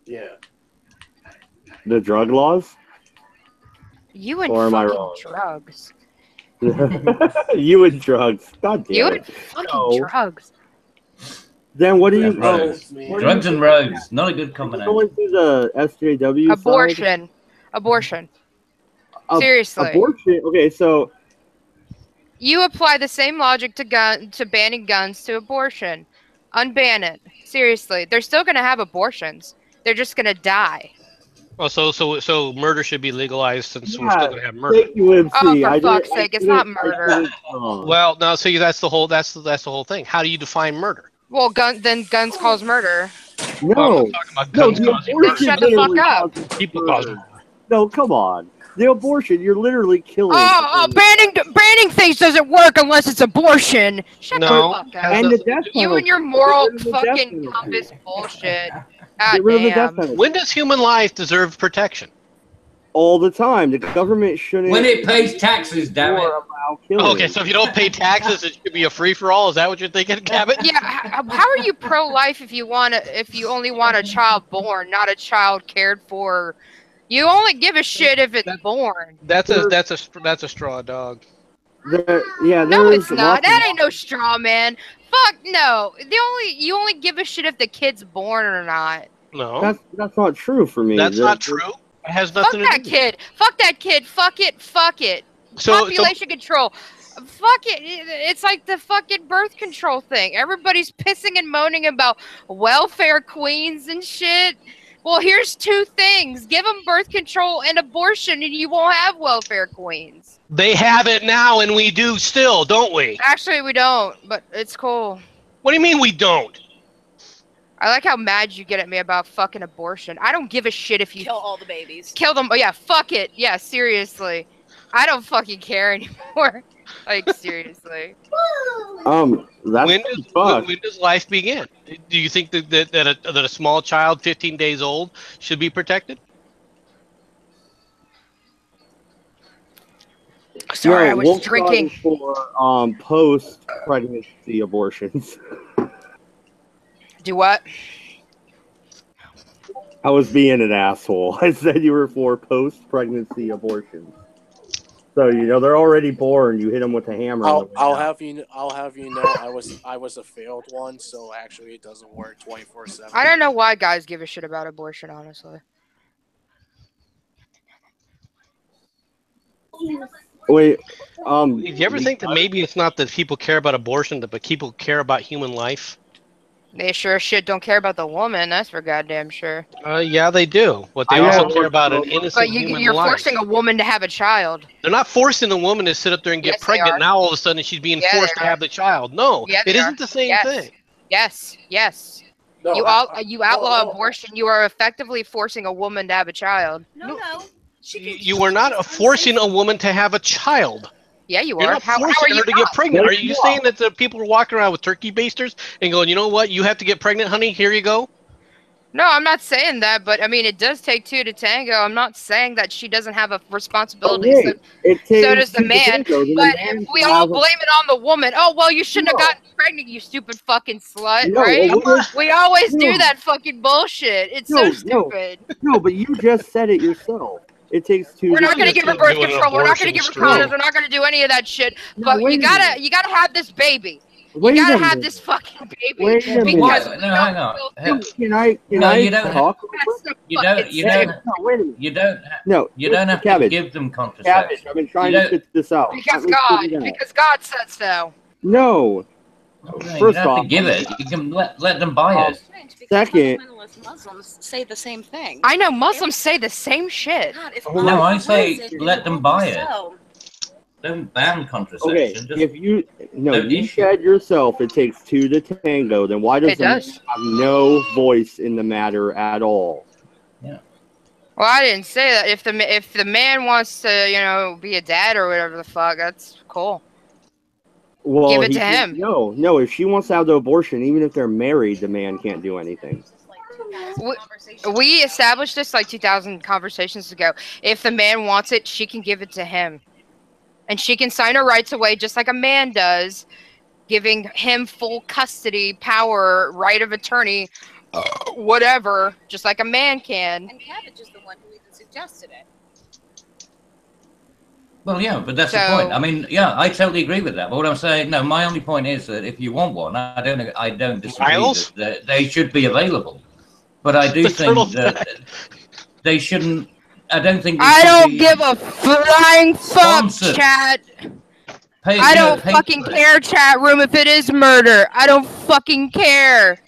Yeah. The drug laws? You and fucking drugs. You and drugs. God damn you it. and fucking drugs. Then what do you... Drugs and rogues. Not a good combination. Going through the SJW Abortion. Abortion. Seriously. Abortion? Okay, so... You apply the same logic to banning guns to abortion. Unban it. Seriously. They're still going to have abortions. They're just going to die. Well, so murder should be legalized since we're still going to have murder. Thank you, MC. Oh, for fuck's sake, it's not murder. Well, no, see, that's the whole thing. How do you define murder? Well, guns cause murder. No. Well, I'm not talking about guns causing murder. Shut the fuck up. People cause murder. No, come on. The abortion, you're literally killing. Banning things doesn't work unless it's abortion. Shut the fuck up. And the death penalty. You and your moral fucking compass bullshit. God when does human life deserve protection? All the time. The government shouldn't. When it pays taxes, damn it. Okay, so if you don't pay taxes, it should be a free-for-all. Is that what you're thinking, Cabot? Yeah. How are you pro-life if you only want a child born, not a child cared for? You only give a shit if it's born. That's a straw, dog. No, it's not. That ain't no straw, man. Fuck no. You only give a shit if the kid's born or not. No. That's not true for me. That's not true. It has nothing to do with it. Fuck that kid. Fuck it. Population control. Fuck it. It's like the fucking birth control thing. Everybody's pissing and moaning about welfare queens and shit. Well, here's two things. Give them birth control and abortion and you won't have welfare queens. They have it now and we do still, don't we? Actually, we don't, but it's cool. What do you mean we don't? I like how mad you get at me about fucking abortion. I don't give a shit if you... Kill all the babies. Kill them. Oh, yeah, fuck it. Yeah, seriously. I don't fucking care anymore. Like, seriously. That's when does life begin? Do you think that a small child, 15 days old, should be protected? Sorry, I was drinking. For post-pregnancy abortions. Do what? I was being an asshole. I said you were for post-pregnancy abortions. So they're already born. You hit them with a hammer. I'll have you know. I was a failed one, so actually it doesn't work 24/7. I don't know why guys give a shit about abortion, honestly. Wait. Do you ever think that maybe it's not that people care about abortion, but people care about human life? They sure as shit don't care about the woman. That's for goddamn sure. Yeah, they do. But they also care about an innocent human life. You're forcing a woman to have a child. They're not forcing a woman to sit up there and get pregnant. Now all of a sudden she's being forced to have the child. No, it isn't the same thing. Yes. No, you outlaw abortion. You are effectively forcing a woman to have a child. No. You are not forcing a woman to have a child. Yeah, you You're are. not How are forcing you her to not? get pregnant. Are you saying that the people are walking around with turkey basters and going, you know what, you have to get pregnant, honey? Here you go. No, I'm not saying that, but I mean, it does take two to tango. I'm not saying that she doesn't have a responsibility. Okay, it takes So does the two to man. tango, then But the man if we can all have a- blame it on the woman, oh well, you shouldn't have No. gotten pregnant, you stupid fucking slut, No, right? a woman- We always do No. that fucking bullshit. It's No, so stupid. No, but you just said it yourself. It takes two. We're not going to give her birth Doing an control. We're not going to abortion give her stream. condoms. We're not going to do any of that shit. No, But wait you a gotta minute. have this baby. Wait You gotta a have minute. this fucking baby. Wait a minute. Because What? we No, don't hang on. feel- Can I No, you don't talk? That's the You don't. fucking You don't. No, wait a minute. You don't. No, You don't have to Cabbage. give them Cabbage, contraception. I've been trying You to don't- fit this out. Because Let me God, figure it out. because God said so. No. No, you First don't have off, to give it. You can let them buy it. Second- fundamentalist Muslims say the same thing. I know Muslims say the same shit. God, if No, I Allah say wills let it them will buy be it. so. Don't ban Okay, contraception. Just if you don't you use said yourself it takes two to tango, then why does It the man does. have no voice in the matter at all? Well, I didn't say that. If the man wants to, be a dad or whatever the fuck, that's cool. Well, Give it he to him. No. If she wants to have the abortion, even if they're married, the man can't do anything. We established this like 2,000 conversations ago. If the man wants it, she can give it to him. And she can sign her rights away just like a man does, giving him full custody, power, right of attorney, whatever, just like a man can. And Cabbage is the one who even suggested it. well, yeah, but that's the So- point. I mean, yeah, I totally agree with that. But what I'm saying, no, my only point is that if you want one, I don't disagree Miles? that they should be available. But I do The think turtle's that they shouldn't. I don't think. They I should don't be give a flying fuck, sponsored. chat. Pay, I you know, don't pay fucking for it. care, chat room, if it is murder. I don't fucking care.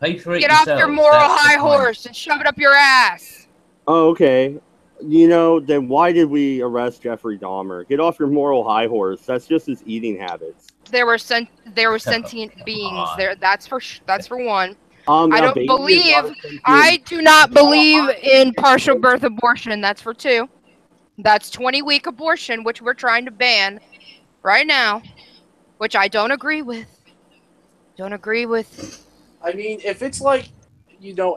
Pay for it Get off your yourselves. moral That's the high point. horse and shove it up your ass. Oh, okay. Then why did we arrest Jeffrey Dahmer? Get off your moral high horse. That's just his eating habits. There were sentient beings there. That's for one. Now, I don't baby is not believe. a sentient- I do not believe in partial birth abortion. That's for two. That's 20-week abortion, which we're trying to ban right now, which I don't agree with. Don't agree with. I mean, if it's like,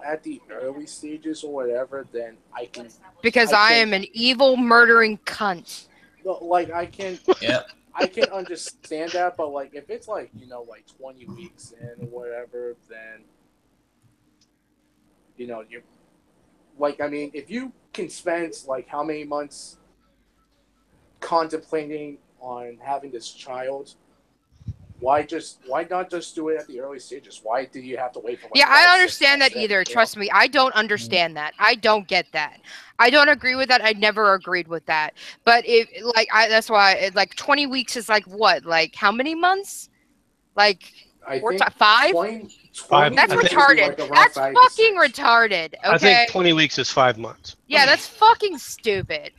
at the early stages or whatever, then I can. Because I I can- am an evil, murdering cunt. Like, I can. Yeah. I can understand that, but like, if it's like 20 weeks in or whatever, then you. Like, I mean, if you can spend like how many months contemplating on having this child, why not just do it at the early stages? Why do you have to wait for? Like, Yeah, 5, I 6 understand months that in, either. Trust me, I don't understand that. I don't get that. I don't agree with that. I never agreed with that. But that's why 20 weeks is like what? Like how many months? Like I We're think 5? 20, That's I think- retarded. Like That's 5 to fucking 6. retarded. Okay. I think 20 weeks is 5 months. Yeah, that's fucking stupid.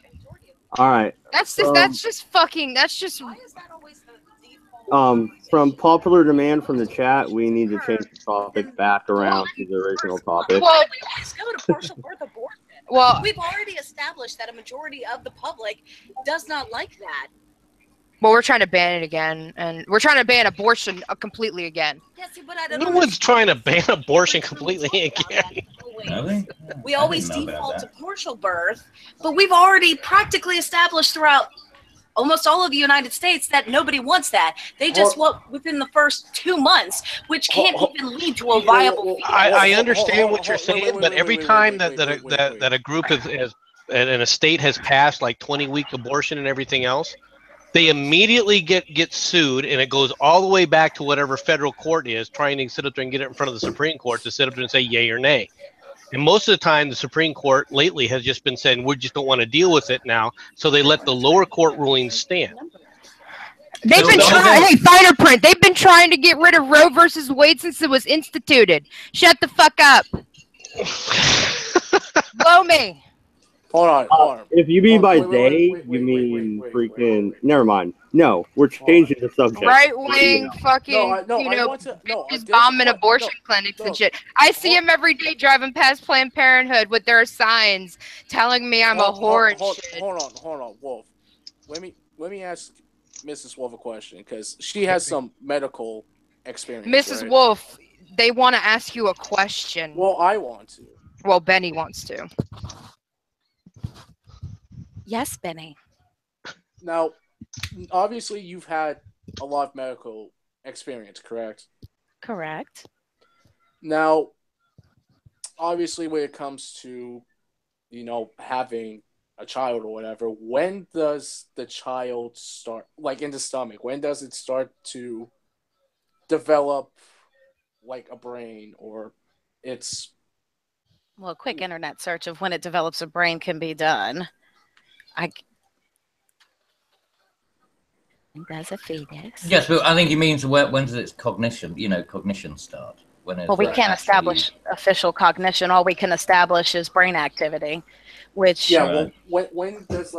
All right. That's just fucking. That's just. Why is that always the default? From popular demand from the chat, we need to change the topic back around to the original topic. Well, We always go to partial birth abortion. well, We've already established that a majority of the public does not like that. we're trying to ban it again, and we're trying to ban abortion completely again. Yeah, see, but I don't No one's trying to ban abortion completely again. Really? We always I didn't know about default to that. partial birth, but we've already practically established throughout almost all of the United States that nobody wants that. They just want within the first 2 months, which can't even lead to a viable. I understand what you're saying, but every time that a group has and a state has passed like 20-week abortion and everything else, they immediately get sued, and it goes all the way back to whatever federal court is trying to sit up there and get it in front of the Supreme Court to sit up there and say yay or nay. And most of the time, the Supreme Court lately has just been saying we just don't want to deal with it now, so they let the lower court rulings stand. They've been trying. Hey, finer print. They've been trying to get rid of Roe versus Wade since it was instituted. Shut the fuck up. Blow me. Hold on. If you mean by Wait, they, wait, you mean wait, freaking. Never mind. No, we're changing the subject. Right wing fucking, I just bombing abortion clinics and shit. I see them every day driving past Planned Parenthood with their signs telling me I'm a whore and shit. Hold on, Wolf. Let me ask Mrs. Wolf a question because she has some medical experience. Mrs. Right? Wolf, they want to ask you a question. Well, I want to. Well, Benny wants to. Yes, Benny. Now, obviously, you've had a lot of medical experience, correct? Correct. Now, obviously, when it comes to, having a child or whatever, when does the child start, like in the stomach, when does it start to develop like a brain or it's... Well, a quick internet search of when it develops a brain can be done. Does a fetus? Yes, but I think he means when does its cognition, cognition start? Well, we can't establish official cognition. All we can establish is brain activity, which well, when does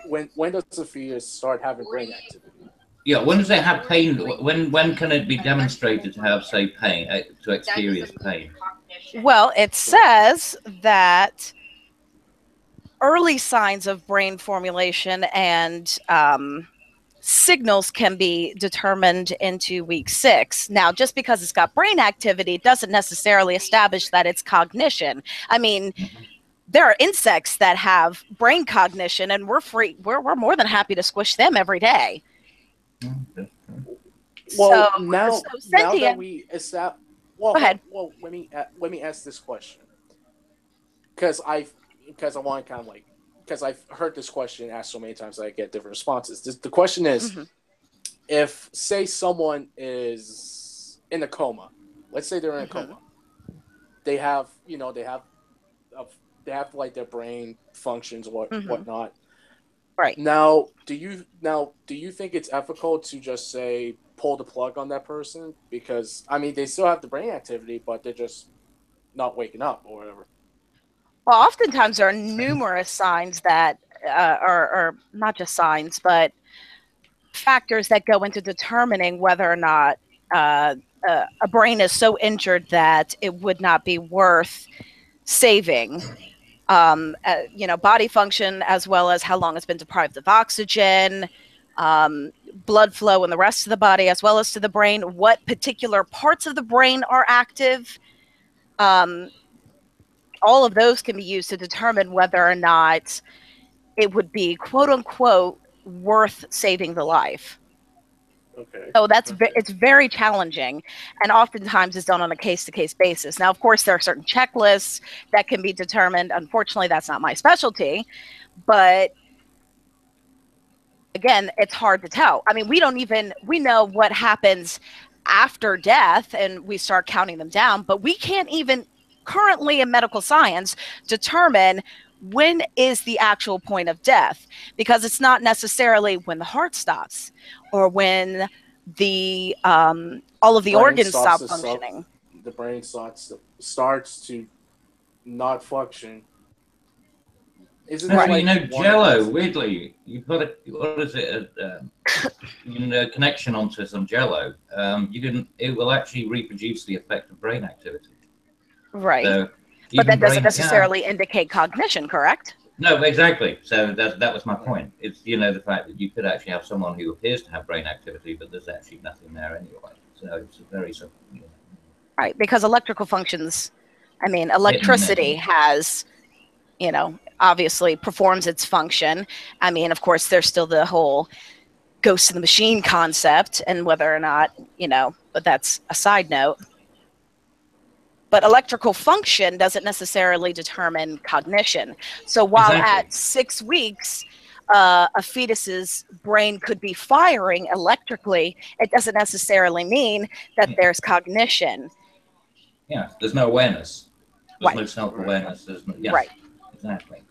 when does the fetus start having brain activity? Yeah, when does it have pain? When can it be demonstrated to have, say, pain, to experience pain? Well, it says that early signs of brain formulation and signals can be determined into week 6. Now, just because it's got brain activity doesn't necessarily establish that it's cognition. I mean, there are insects that have brain cognition, and we're more than happy to squish them every day. Well, now that we establish, go ahead. Well, let me ask this question because I want to kind of because I've heard this question asked so many times that I get different responses. The question is, if, say, someone is in a coma, let's say they're in a coma, they have, they have like their brain functions or whatnot. Right. Now, do you think it's ethical to just say pull the plug on that person because they still have the brain activity, but they're just not waking up or whatever? Well, oftentimes there are numerous signs that are not just signs, but factors that go into determining whether or not a brain is so injured that it would not be worth saving. Body function, as well as how long it's been deprived of oxygen, blood flow in the rest of the body, as well as to the brain, what particular parts of the brain are active. All of those can be used to determine whether or not it would be, quote unquote, worth saving the life. Okay. So it's very challenging, and oftentimes it's done on a case-to-case basis. Now, of course, there are certain checklists that can be determined. Unfortunately, that's not my specialty, but again, it's hard to tell. I mean, we know what happens after death, and we start counting them down, but we can't even currently in medical science determine when is the actual point of death, because it's not necessarily when the heart stops or when the all of the organs stop functioning. The brain starts to not function. Isn't that like Jello? Weirdly, you put a connection onto some Jello. It will actually reproduce the effect of brain activity. Right. So but that doesn't necessarily indicate cognition, correct? No, exactly. So that was my point. It's, the fact that you could actually have someone who appears to have brain activity, but there's actually nothing there anyway. So it's very simple. Right, because electrical functions, electricity has, obviously performs its function. Of course, there's still the whole ghost in the machine concept and whether or not, but that's a side note. But electrical function doesn't necessarily determine cognition. So while at 6 weeks, a fetus's brain could be firing electrically, it doesn't necessarily mean that there's cognition. Yeah, there's no awareness. There's no self-awareness. There's no, right. Exactly.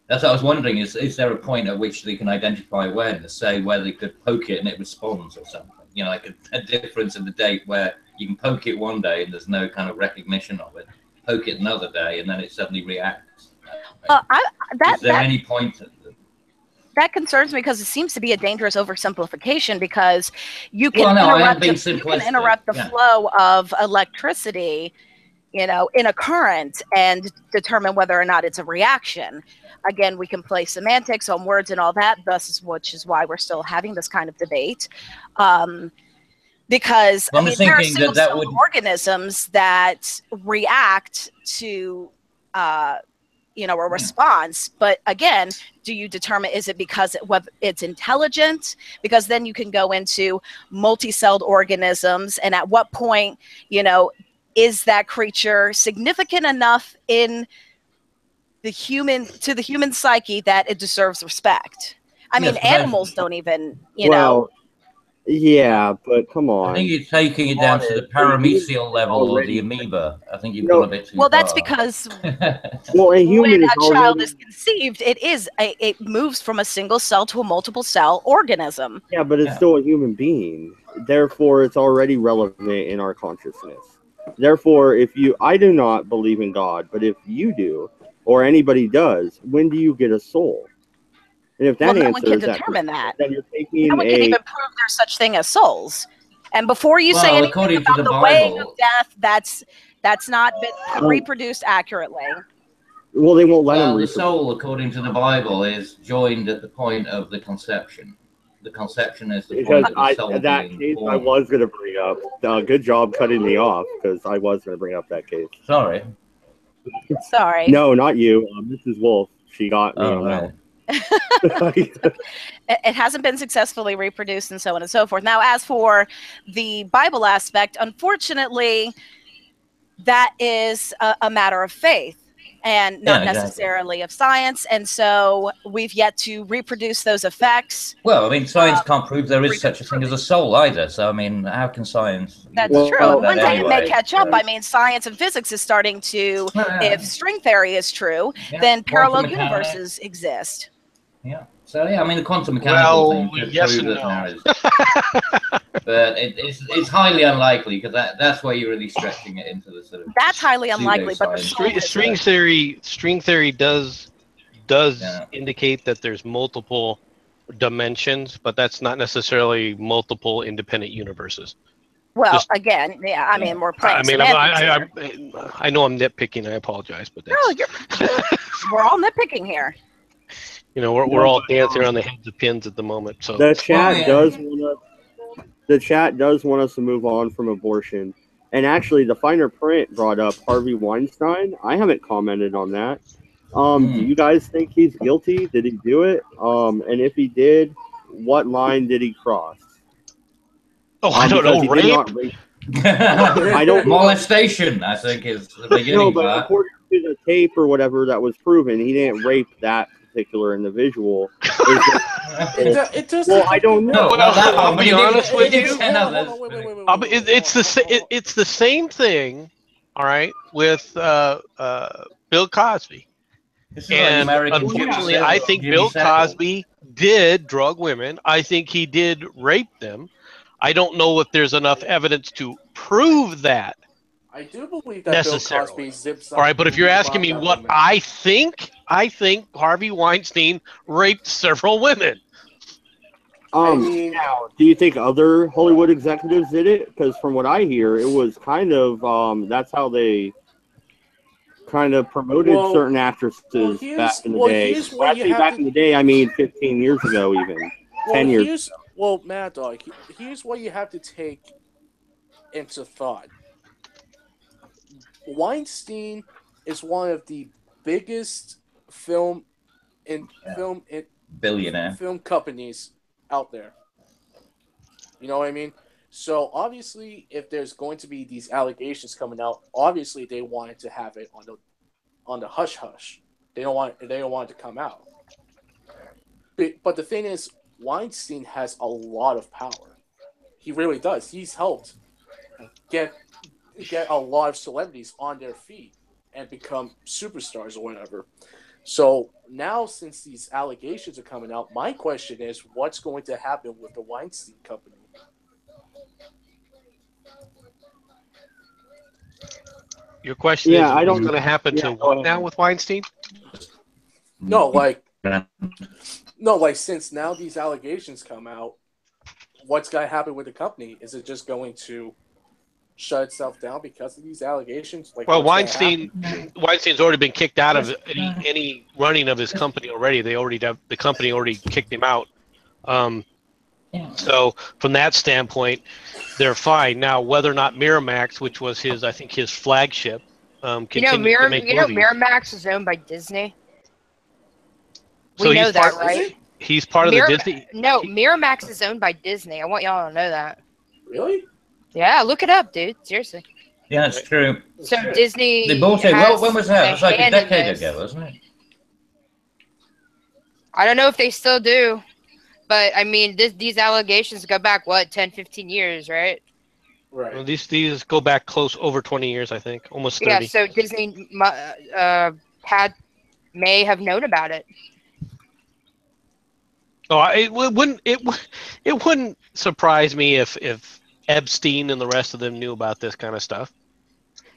That's what I was wondering, is there a point at which they can identify awareness, say where they could poke it and it responds or something? Like a difference in the date where you can poke it one day and there's no kind of recognition of it. Poke it another day and then it suddenly reacts. Is there any point? That concerns me because it seems to be a dangerous oversimplification, because you can interrupt the flow of electricity in a current and determine whether or not it's a reaction. Again, we can play semantics on words and all that, which is why we're still having this kind of debate. Because I'm just there are thinking that would organisms that react to a response, but again, do you determine, is it because it's intelligent? Because then you can go into multi-celled organisms, and at what point, is that creature significant enough in the human psyche that it deserves respect? I mean, animals don't even, know. Yeah, but come on. I think you're taking it down to the paramecial level of the amoeba. I think you've gone a bit too far. Well, that's because when a child is conceived, it moves from a single cell to a multiple cell organism. Yeah, but it's still a human being. Therefore, it's already relevant in our consciousness. Therefore, I do not believe in God, but if you do, or anybody does, when do you get a soul? And if that no answers one can determine that. Then you're taking no one can even prove there's such thing as souls. And before you say anything about the weighing of death, that's not been reproduced accurately. Well, they won't let them. The soul, according to the Bible, is joined at the point of the conception. The conception is the point of the soul being born. I was going to bring up. Good job cutting me off, because I was going to bring up that case. Sorry. No, not you. Mrs. Wolf. She got me on that one. It hasn't been successfully reproduced, and so on and so forth. Now, as for the Bible aspect, unfortunately, that is a matter of faith and not necessarily of science, and so we've yet to reproduce those effects. Well, I mean, science can't prove there is such a thing as a soul either, so I mean, how can science... That's true. One day it may catch up. I mean, science and physics is starting to, if string theory is true, then parallel universes exist. Yeah. So yeah, I mean the quantum mechanical thing could prove that there is, but it's highly unlikely, because that's where you're really stretching it into the sort of. That's highly unlikely, but the string theory does indicate that there's multiple dimensions, but that's not necessarily multiple independent universes. Well, again, yeah, I mean, we're playing. I know I'm nitpicking. I apologize, but that's... we're all nitpicking here. We're all dancing around the heads of pins at the moment. So the chat does want us to move on from abortion. And actually, the finer print brought up Harvey Weinstein. I haven't commented on that. Do you guys think he's guilty? Did he do it? And if he did, what line did he cross? Oh, I don't know. Rape? I don't. Molestation, I think, is the beginning. No, but according to the tape or whatever that was proven, he didn't rape that particular individual. It does. Well, I don't know. I'll be honest with you. It's the same thing. All right, with Bill Cosby. And unfortunately, I think Bill Cosby did drug women. I think he did rape them. I don't know if there's enough evidence to prove that. I do believe that Bill Cosby zips up. All right, but if you're asking me what women. I think Harvey Weinstein raped several women. Now, do you think other Hollywood executives did it? Because from what I hear, it was kind of that's how they kind of promoted certain actresses back in the day. Actually, back in the day, I mean 15 years ago, even 10 years ago. Well, Mad Dog, here's what you have to take into thought. Weinstein is one of the biggest billionaire film companies out there. You know what I mean? So obviously, if there's going to be these allegations coming out, obviously they wanted to have it on the hush hush. They don't want it to come out. But the thing is, Weinstein has a lot of power. He really does. He's helped get a lot of celebrities on their feet and become superstars or whatever. So now, since these allegations are coming out, my question is, what's going to happen with the Weinstein Company? Your question is, what's going to happen to what now with Weinstein? No, since now these allegations come out, what's going to happen with the company? Is it just going to shut itself down because of these allegations? Like, Well, what's gonna happen? Weinstein's already been kicked out of any running of his company already. The company already kicked him out. So from that standpoint, they're fine. Now, whether or not Miramax, which was I think his flagship, continues to make movies. Miramax is owned by Disney. So We know that, right? He's part of the Disney. No, Miramax is owned by Disney. I want y'all to know that. Really? Yeah, look it up, dude. Seriously. Yeah, it's true. So Disney. They bought it. Well, when was that? It was like a decade ago, wasn't it? I don't know if they still do, but I mean, these allegations go back, what, 10, 15 years, right? Right. Well, these go back close over 20 years, I think, almost 30. Yeah, so Disney may have known about it. Oh, it wouldn't surprise me if Epstein and the rest of them knew about this kind of stuff.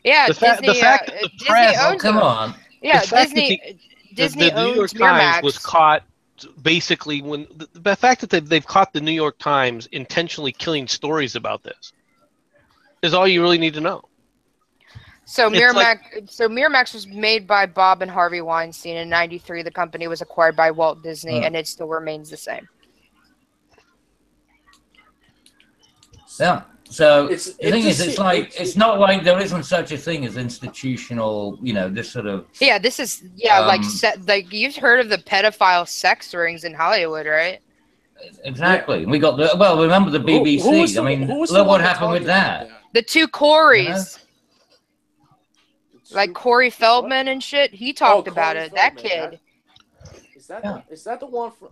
Yeah, the fact that the press, Disney owns come on. Yeah, Disney the owns New York Miramax. Times was caught basically when the fact that they've caught the New York Times intentionally killing stories about this is all you really need to know. So Miramax was made by Bob and Harvey Weinstein in '93. The company was acquired by Walt Disney, and it still remains the same. Yeah. So the thing is, it's not like there isn't such a thing as institutional, this sort of. Yeah, this is like you've heard of the pedophile sex rings in Hollywood, right? Exactly. We got remember the BBC? Look what happened with that. The two Coreys. Like Corey Feldman and shit. He talked about it. That kid. Is that the one from?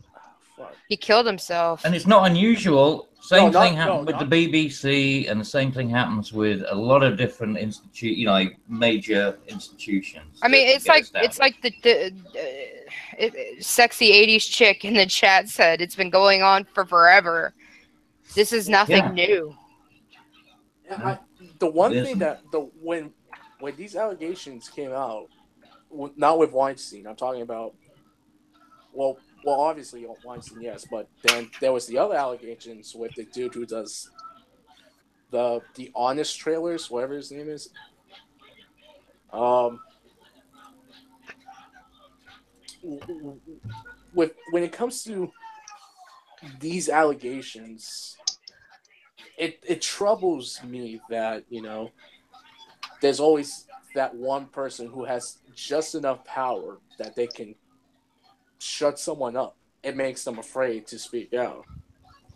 He killed himself. And it's not unusual. Same thing happened with the BBC, and the same thing happens with a lot of different major institutions. I mean, it's like the sexy '80s chick in the chat said. It's been going on for forever. This is nothing new. The one thing that when these allegations came out, not with Weinstein, I'm talking about. Well, obviously Weinstein, yes, but then there was the other allegations with the dude who does the Honest trailers, whatever his name is. When it comes to these allegations, it troubles me that there's always that one person who has just enough power that they can shut someone up. It makes them afraid to speak out.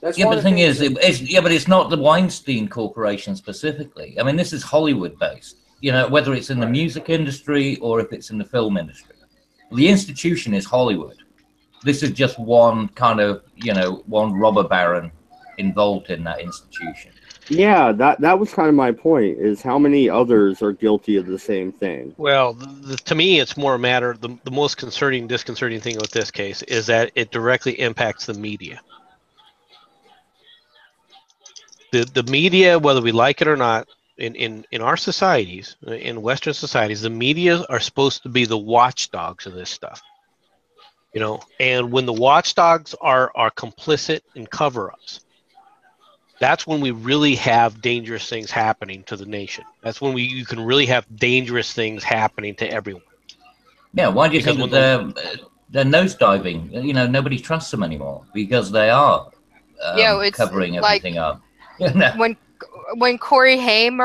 But the thing is, but it's not the Weinstein Corporation specifically. I mean, this is Hollywood based. Whether it's in the music industry or if it's in the film industry, the institution is Hollywood. This is just one kind of one robber baron involved in that institution. Yeah, that was kind of my point, is how many others are guilty of the same thing? Well, to me, it's more a matter, the most disconcerting thing with this case is that it directly impacts the media. The media, whether we like it or not, in our societies, in Western societies, the media are supposed to be the watchdogs of this stuff. And when the watchdogs are complicit in cover-ups, that's when we really have dangerous things happening to the nation. That's when you can really have dangerous things happening to everyone. Yeah, why do you think they're nosediving? Nobody trusts them anymore because they are covering everything up. When Corey Haim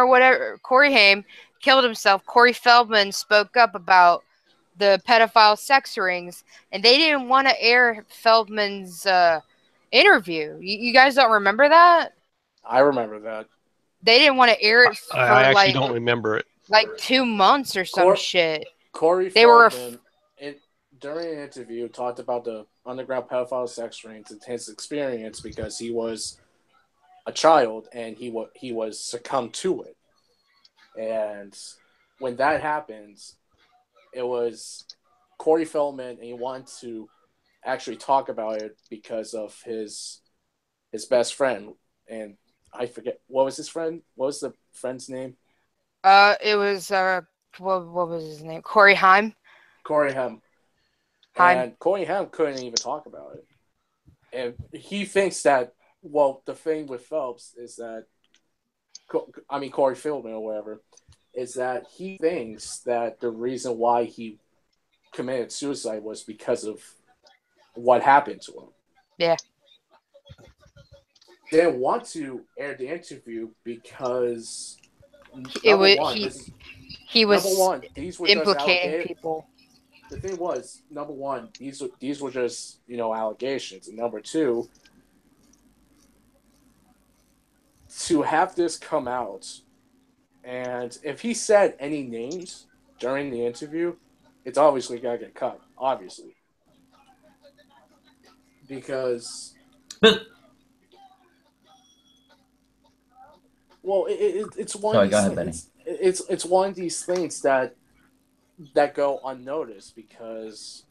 killed himself, Corey Feldman spoke up about the pedophile sex rings, and they didn't want to air Feldman's interview. You guys don't remember that? I remember that. They didn't want to air it for I actually don't remember it. Like 2 months or some shit. Corey Feldman, during an interview, talked about the underground pedophile sex rings and his experience because he was a child and he was succumbed to it. And when that happens, it was Corey Feldman, and he wanted to actually talk about it because of his best friend, and I forget what was his friend. What was the friend's name? It was what was his name? Corey Haim. Corey Haim. And Corey Haim couldn't even talk about it, and he thinks that. Well, the thing with Phelps is that Corey Feldman or whatever, is that he thinks that the reason why he committed suicide was because of what happened to him. Yeah. They didn't want to air the interview because He was these were implicating people. The thing was, number one, these were just allegations, and number two, to have this come out, and if he said any names during the interview, it's obviously gotta get cut, obviously, because. Well, it's one. Sorry, of go these ahead, Benny. It's one of these things that go unnoticed because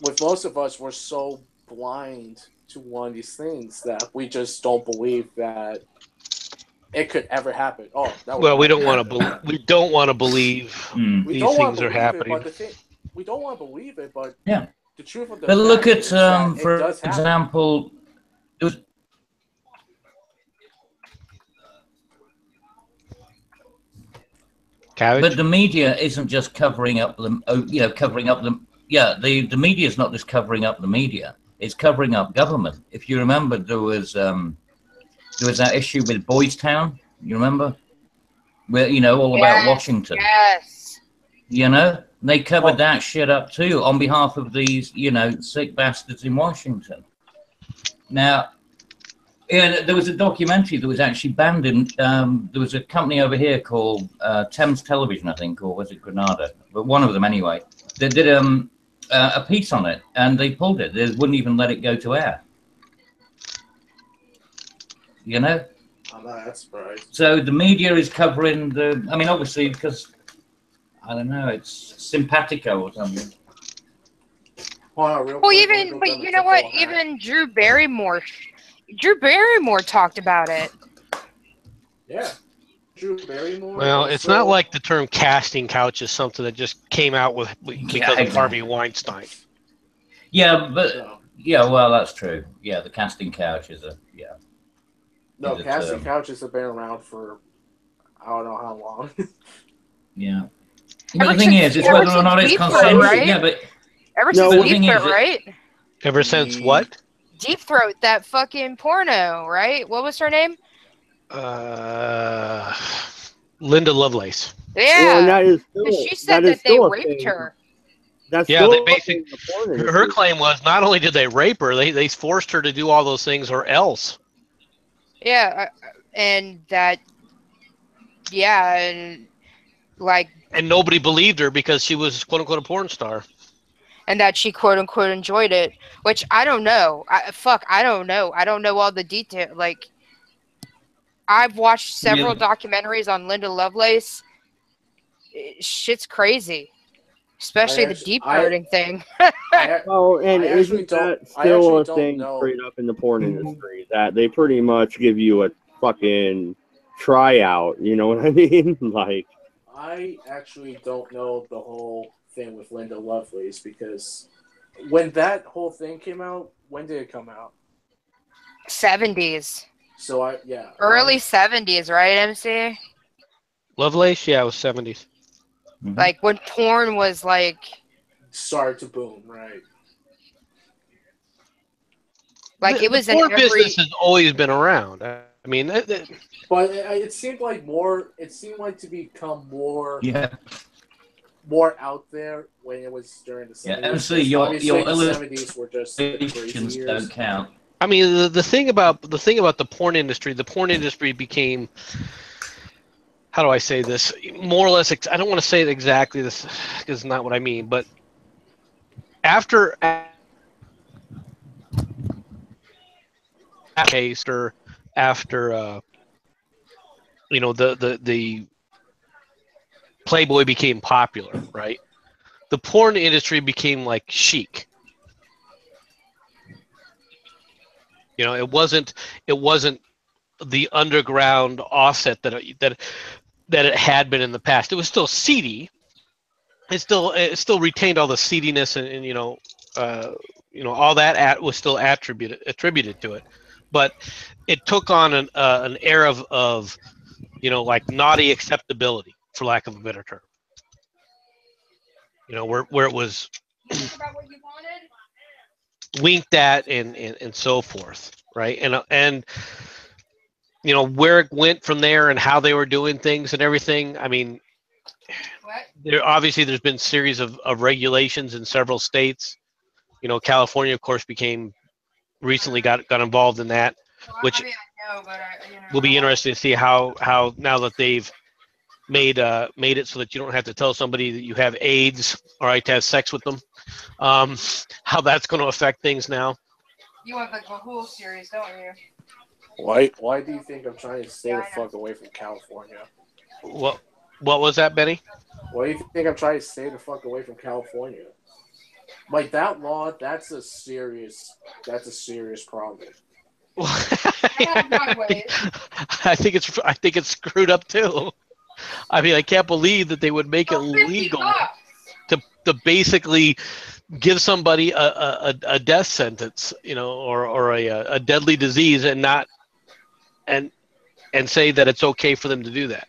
with most of us, we're so blind to one of these things that we just don't believe that it could ever happen. Oh, we don't want to. We don't want to believe these things are happening. We don't want to believe it, but yeah, the truth of the but look at for example, it was. Cabbage? But the media isn't just covering up the the media is not just covering up the media; it's covering up government. If you remember, there was that issue with Boys Town. You remember, where all about Washington. Yes. They covered that shit up too on behalf of these sick bastards in Washington. Now. Yeah, there was a documentary that was actually banned in. There was a company over here called Thames Television, I think, or was it Granada? But one of them anyway. They did a piece on it, and they pulled it. They wouldn't even let it go to air. I'm not surprised. So the media is covering the. I mean, obviously, because I don't know, it's simpatico or something. Well, even but you know what? Even Drew Barrymore talked about it. Yeah. Drew Barrymore. Well, it's not like the term casting couch is something that just came out because of Harvey Weinstein. Yeah, but well, that's true. Yeah, the casting couch is No, casting couches have been around for I don't know how long. Yeah. But the thing is, it's whether or not it's consensual. Right? Yeah, but ever since Deep Throat, right? Ever since what? Deep Throat, that fucking porno, right? What was her name? Linda Lovelace. Yeah. Well, and that is she said that they raped her. That's they basically. Her claim was not only did they rape her, they forced her to do all those things or else. Yeah, and that. Yeah, and like. And nobody believed her because she was quote unquote a porn star. And that she quote unquote enjoyed it, which I don't know. I don't know. I don't know all the detail. Like, I've watched several documentaries on Linda Lovelace. Shit's crazy, especially the deep throating thing. And isn't that still a thing straight up in the porn industry that they pretty much give you a fucking tryout? You know what I mean? Like, I actually don't know the whole thing with Linda Lovelace because when that whole thing came out, when did it come out? 70s. So early 70s, right, MC? Lovelace, yeah, it was 70s. Like when porn was like started to boom, right? Like it was the porn business has always been around. I mean, but it seemed like more. It seemed like to become more. Yeah. More out there when it was during the 70s. Yeah, obviously your 70s were just the crazy years. Don't count. I mean, the thing about the porn industry became, how do I say this? More or less, I don't want to say it exactly. This is not what I mean, but after the Playboy became popular, right? The porn industry became like chic. It wasn't the underground offset that it had been in the past. It was still seedy. It still retained all the seediness and all that was still attributed to it. but it took on an air of like naughty acceptability, for lack of a better term. Where it was winked at and so forth, right? And where it went from there and how they were doing things and everything. I mean, there's been series of regulations in several states. California, of course, recently got involved in that, which will be interesting to see how now that they've made it so that you don't have to tell somebody that you have AIDS, all right, to have sex with them. How that's going to affect things now. You want the Gahul series, don't you? Why do you think I'm trying to stay the fuck away from California? What was that, Benny? Why do you think I'm trying to stay the fuck away from California? Like, that law, that's a serious problem. I think it's screwed up too. I mean, I can't believe that they would make it legal to basically give somebody a death sentence, or a deadly disease, and not and say that it's okay for them to do that.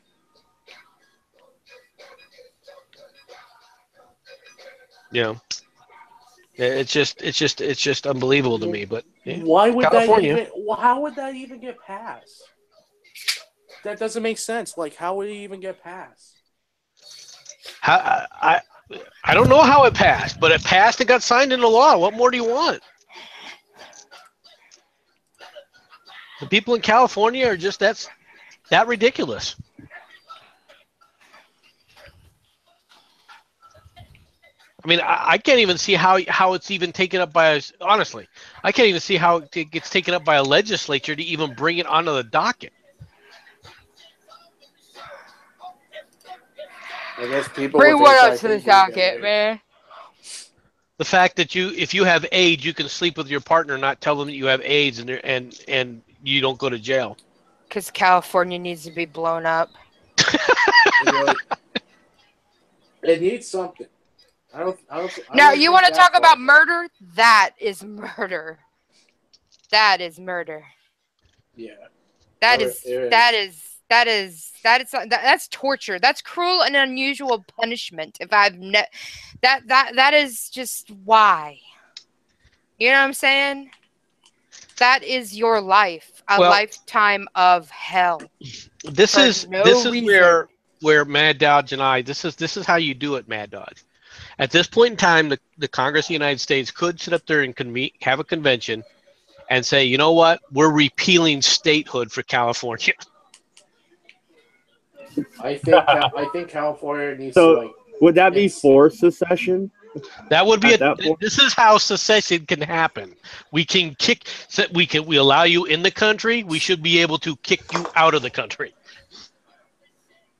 It's just unbelievable to me. But why would California, that even? How would that even get passed? That doesn't make sense. Like, how would it even get passed? I don't know how it passed, but it passed and got signed into law. What more do you want? The people in California are just that ridiculous. I mean, I can't even see how it's even taken up by us. Honestly, I can't even see how it gets taken up by a legislature to even bring it onto the docket. I guess people bring what up to the docket, man. The fact that if you have AIDS, you can sleep with your partner, not tell them that you have AIDS, and you don't go to jail. Because California needs to be blown up. It needs something. Now, you want to talk about murder? That is murder. That is murder. Yeah. That's torture. That's cruel and unusual punishment. If that is just why. You know what I'm saying? That is your life. A lifetime of hell. This is where Mad Dodge and I. This is how you do it, Mad Dodge. At this point in time, the Congress of the United States could sit up there and have a convention and say, you know what, we're repealing statehood for California. I think California needs to would that be forced secession? That would be this is how secession can happen. We allow you in the country. We should be able to kick you out of the country.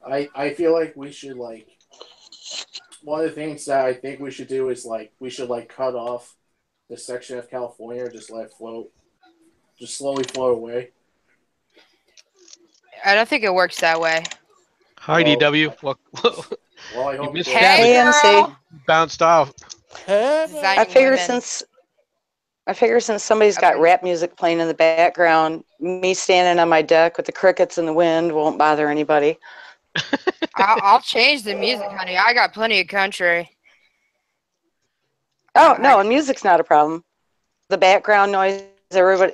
I feel like we should one of the things that I think we should do is we should cut off the section of California, just let it float, just slowly float away. I don't think it works that way. Hi, DW. I hope you AMC bounced off. I figure since somebody's got rap music playing in the background, me standing on my deck with the crickets and the wind won't bother anybody. I'll change the music, honey. I got plenty of country. Oh, no, music's not a problem. The background noise,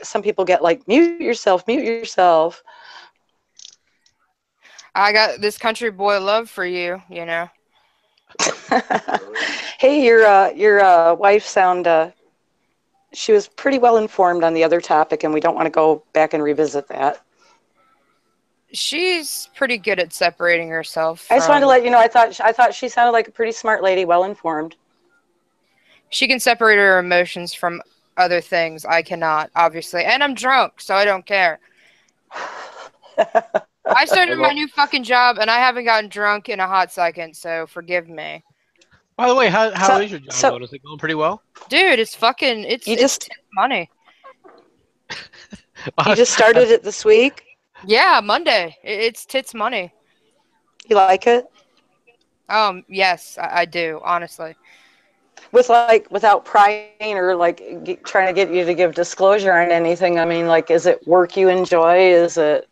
some people get mute yourself. I got this country boy love for you, Hey, your wife she was pretty well informed on the other topic, and we don't want to go back and revisit that. She's pretty good at separating herself. I just wanted to let you know, I thought she sounded like a pretty smart lady, well informed. She can separate her emotions from other things. I cannot, obviously. And I'm drunk, so I don't care. I started my new fucking job, and I haven't gotten drunk in a hot second, so forgive me. By the way, how is your job going? Is it going pretty well? Dude, it's money. You just started it this week? Yeah, Monday. It's tits money. You like it? Yes, I do, honestly. without prying or trying to get you to give disclosure on anything. I mean, like, is it work you enjoy? Is it?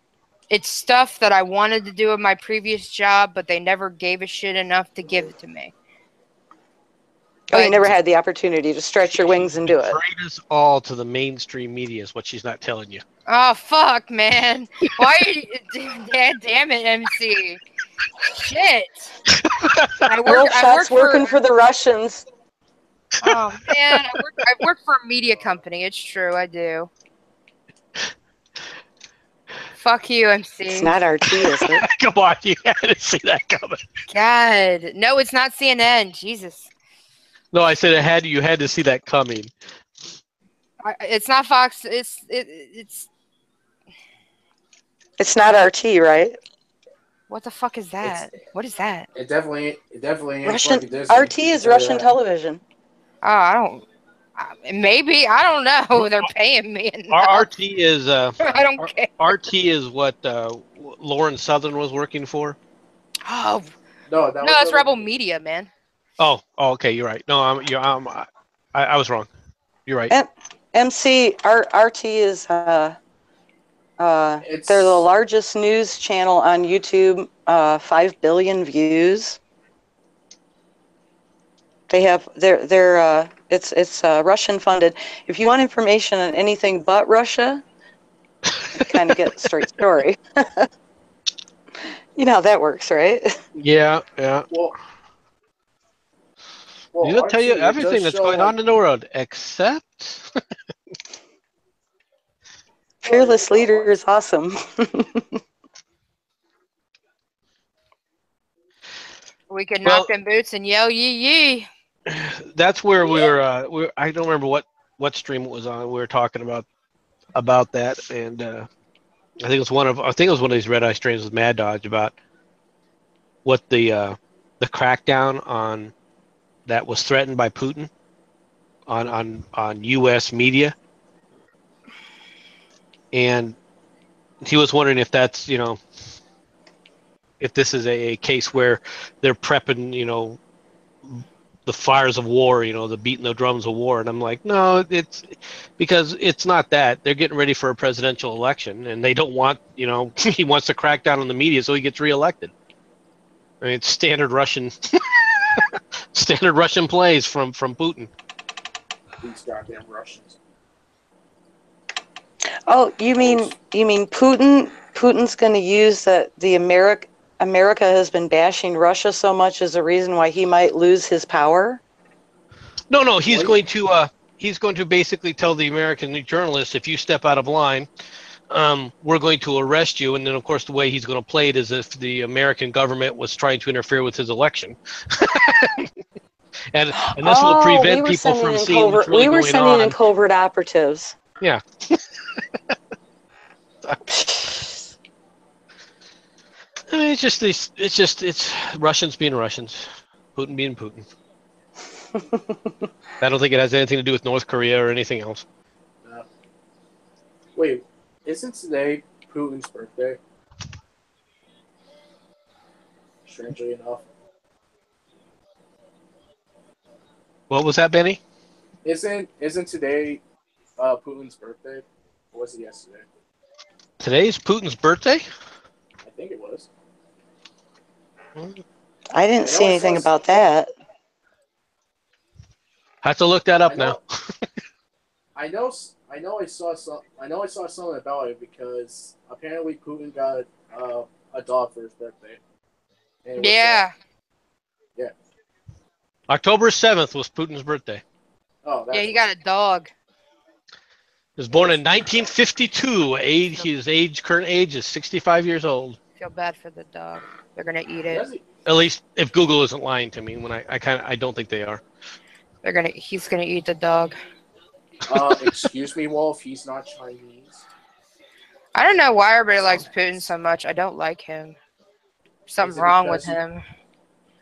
It's stuff that I wanted to do at my previous job, but they never gave a shit enough to give it to me. Oh, you never had the opportunity to stretch your wings and do it. Trade us all to the mainstream media is what she's not telling you. Oh, fuck, man. Why are you... Damn it, MC. Shit. I work working for the Russians. Oh, man. I work for a media company. It's true, I do. Fuck you, MC. It's not RT, is it? Come on, you had to see that coming. God. No, it's not CNN. Jesus. No, I said you had to see that coming. It's not Fox. It's not RT, right? What the fuck is that? What is that? It definitely ain't Russian. fucking Disney. RT is Russian television. Oh, I don't. Maybe I don't know. They're paying me enough. RT is. I don't care. RT is what Lauren Southern was working for. Oh no, that's Rebel Media, man. Oh, okay, you're right. No, I was wrong. You're right. MC RT is they're the largest news channel on YouTube. 5 billion views. They have it's Russian funded. If you want information on anything but Russia, you kind of get the straight story. You know how that works, right? Yeah. Well, They'll tell you everything that's going on in the world, except Fearless Leader is awesome. We can knock them boots and yell yee yee. That's where we were. I don't remember what stream it was on. We were talking about that, and I think it was one of these Redeye streams with Mad Dodge about what the crackdown on that was threatened by Putin on U.S. media, and he was wondering if that's if this is a case where they're prepping the fires of war, the beating the drums of war. And I'm like, no, it's because it's not that. They're getting ready for a presidential election, and they don't want, he wants to crack down on the media so he gets reelected. I mean, it's standard Russian plays from Putin. These goddamn Russians. Oh, you mean Putin? Putin's going to use the America has been bashing Russia so much as a reason why he might lose his power? No, he's going to basically tell the American journalists, if you step out of line, we're going to arrest you. And then, of course, the way he's going to play it is if the American government was trying to interfere with his election. and this will prevent people from seeing what's really going on. We were sending in covert operatives. Yeah. I mean, it's Russians being Russians, Putin being Putin. I don't think it has anything to do with North Korea or anything else. Wait, isn't today Putin's birthday? Strangely enough. What was that, Benny? Isn't today Putin's birthday? Or was it yesterday? Today's Putin's birthday? I think it was. I didn't see anything about that. I have to look that up now. I know. I saw something about it because apparently Putin got a dog for his birthday. Yeah. Yeah. October 7th was Putin's birthday. Oh. Yeah, he got a dog. He was born in 1952. His current age is 65 years old. Feel bad for the dog. They're gonna eat it. At least if Google isn't lying to me, when I don't think they are. He's gonna eat the dog. Excuse me, Wolf. He's not Chinese. I don't know why everybody likes Putin so much. I don't like him. Something wrong with him.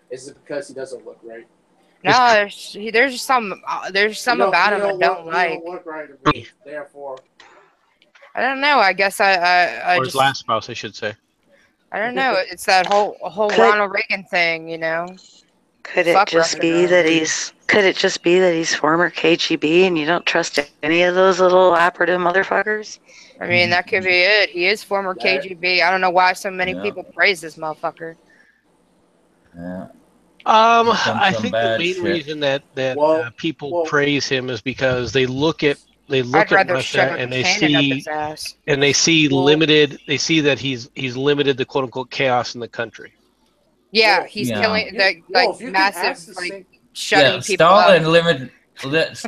Is it because he doesn't look right? No, there's some about him I don't like. Don't look right, therefore. I don't know. I guess I or his last spouse, I should say. I don't know. It's that whole Ronald Reagan thing, Could it Fuck just Russia, be no. that he's former KGB and you don't trust any of those little operative motherfuckers? I mean, that could be it. He is former KGB. I don't know why so many Yeah. people praise this motherfucker. Yeah. I think the main shit. reason that Well, people well- praise him is because they look at I'd rather shove Russia a and they cannon up see his ass. Well- limited. They see that he's limited the quote unquote chaos in the country. Yeah, Well, he's yeah. killing like Well, if you can massive ask the like same- shutting Yeah, people Stalin up. limited. Let's,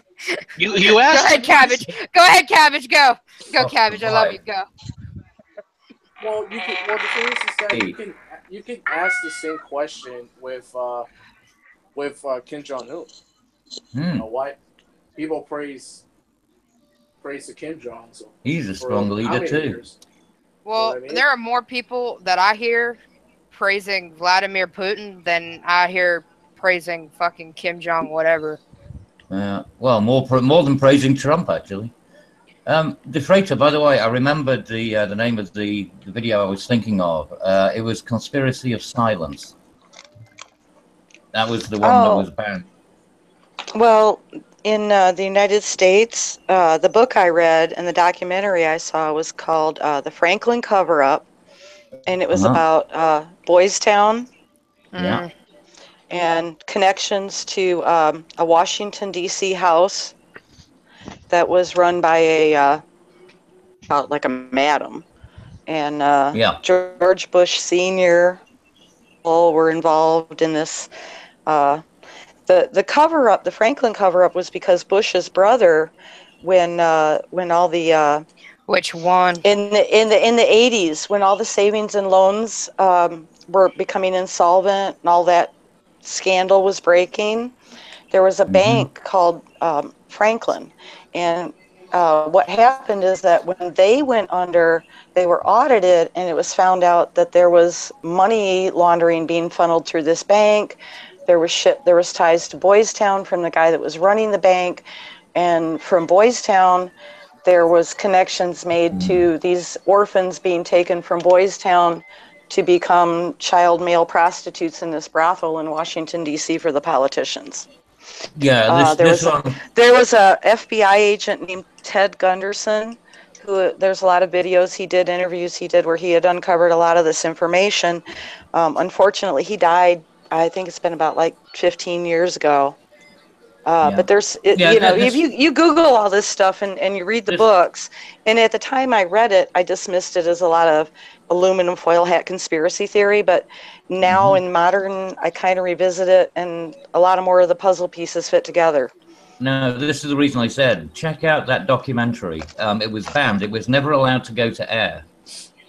You Go asked. ahead, Cabbage. Go ahead, Cabbage. Go. Go, Oh, Cabbage. I love you. Go. Well, the thing is that you can ask the same question with Kim Jong Un. You know why people praise the Kim Jong Un? he's a for strong how leader many too. years? Well, what I mean? there are more people that I hear praising Vladimir Putin than I hear praising fucking Kim Jong whatever. Well, more than praising Trump actually. The freighter, by the way, I remembered the name of the video I was thinking of. It was Conspiracy of Silence. That was the one that was banned. Well, in the United States, the book I read and the documentary I saw was called The Franklin Cover-Up, and it was about Boys Town. Yeah. And connections to a Washington, D.C. house that was run by like a madam. And George Bush Sr. all were involved in this. The cover-up, the Franklin cover-up, was because Bush's brother, when all the which one in the 80s, when all the savings and loans were becoming insolvent and all that scandal was breaking, there was a bank called Franklin, and what happened is that when they went under, they were audited, and it was found out that there was money laundering being funneled through this bank. There was ties to Boys Town from the guy that was running the bank, and from Boys Town, there was connections made to these orphans being taken from Boys Town to become child male prostitutes in this brothel in Washington, D.C. for the politicians. Yeah, there was a FBI agent named Ted Gunderson, who there's a lot of videos he did, interviews he did where he had uncovered a lot of this information. Unfortunately, he died. I think it's been about like 15 years ago. But there's, if you Google all this stuff and you read the books, and at the time I read it, I dismissed it as a lot of aluminum foil hat conspiracy theory. But now in modern, I kind of revisit it, and a lot of more of the puzzle pieces fit together. No, this is the reason I said check out that documentary. It was banned. It was never allowed to go to air.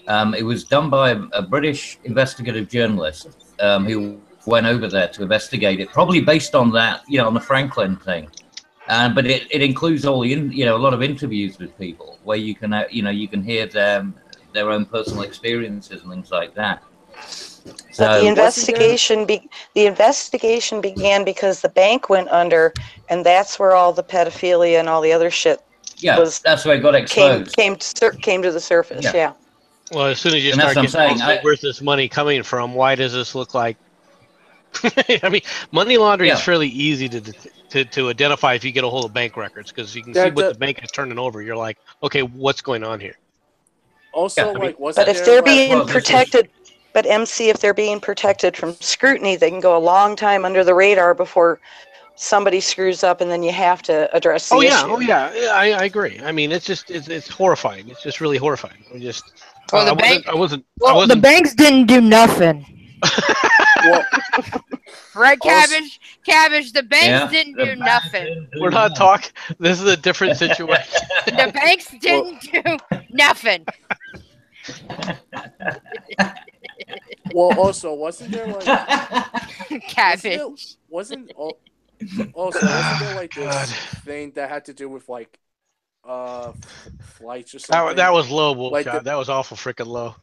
It was done by a British investigative journalist who went over there to investigate it, probably based on that, on the Franklin thing. But it includes all the, a lot of interviews with people where you can, you can hear their own personal experiences and things like that. So the investigation began because the bank went under, and that's where all the pedophilia and all the other shit that's where it got exposed. Came to the surface. Yeah. Well, as soon as you start getting where's this money coming from, why does this look like? I mean, money laundering is fairly easy to identify if you get a hold of bank records, because you can see what the bank is turning over. You're like, okay, what's going on here? Also, but if they're being protected, but MC, if they're being protected from scrutiny, they can go a long time under the radar before somebody screws up, and then you have to address the issue. I agree. I mean, it's horrifying. It's just really horrifying. The banks didn't do nothing. Right, Cabbage? Cabbage, the banks didn't do nothing. We're not talking. This is a different situation. The banks didn't do nothing. Well, also, wasn't there like Cabbage? Wasn't there like this thing that had to do with like flights or something? That was low, bullshit. That was awful freaking low.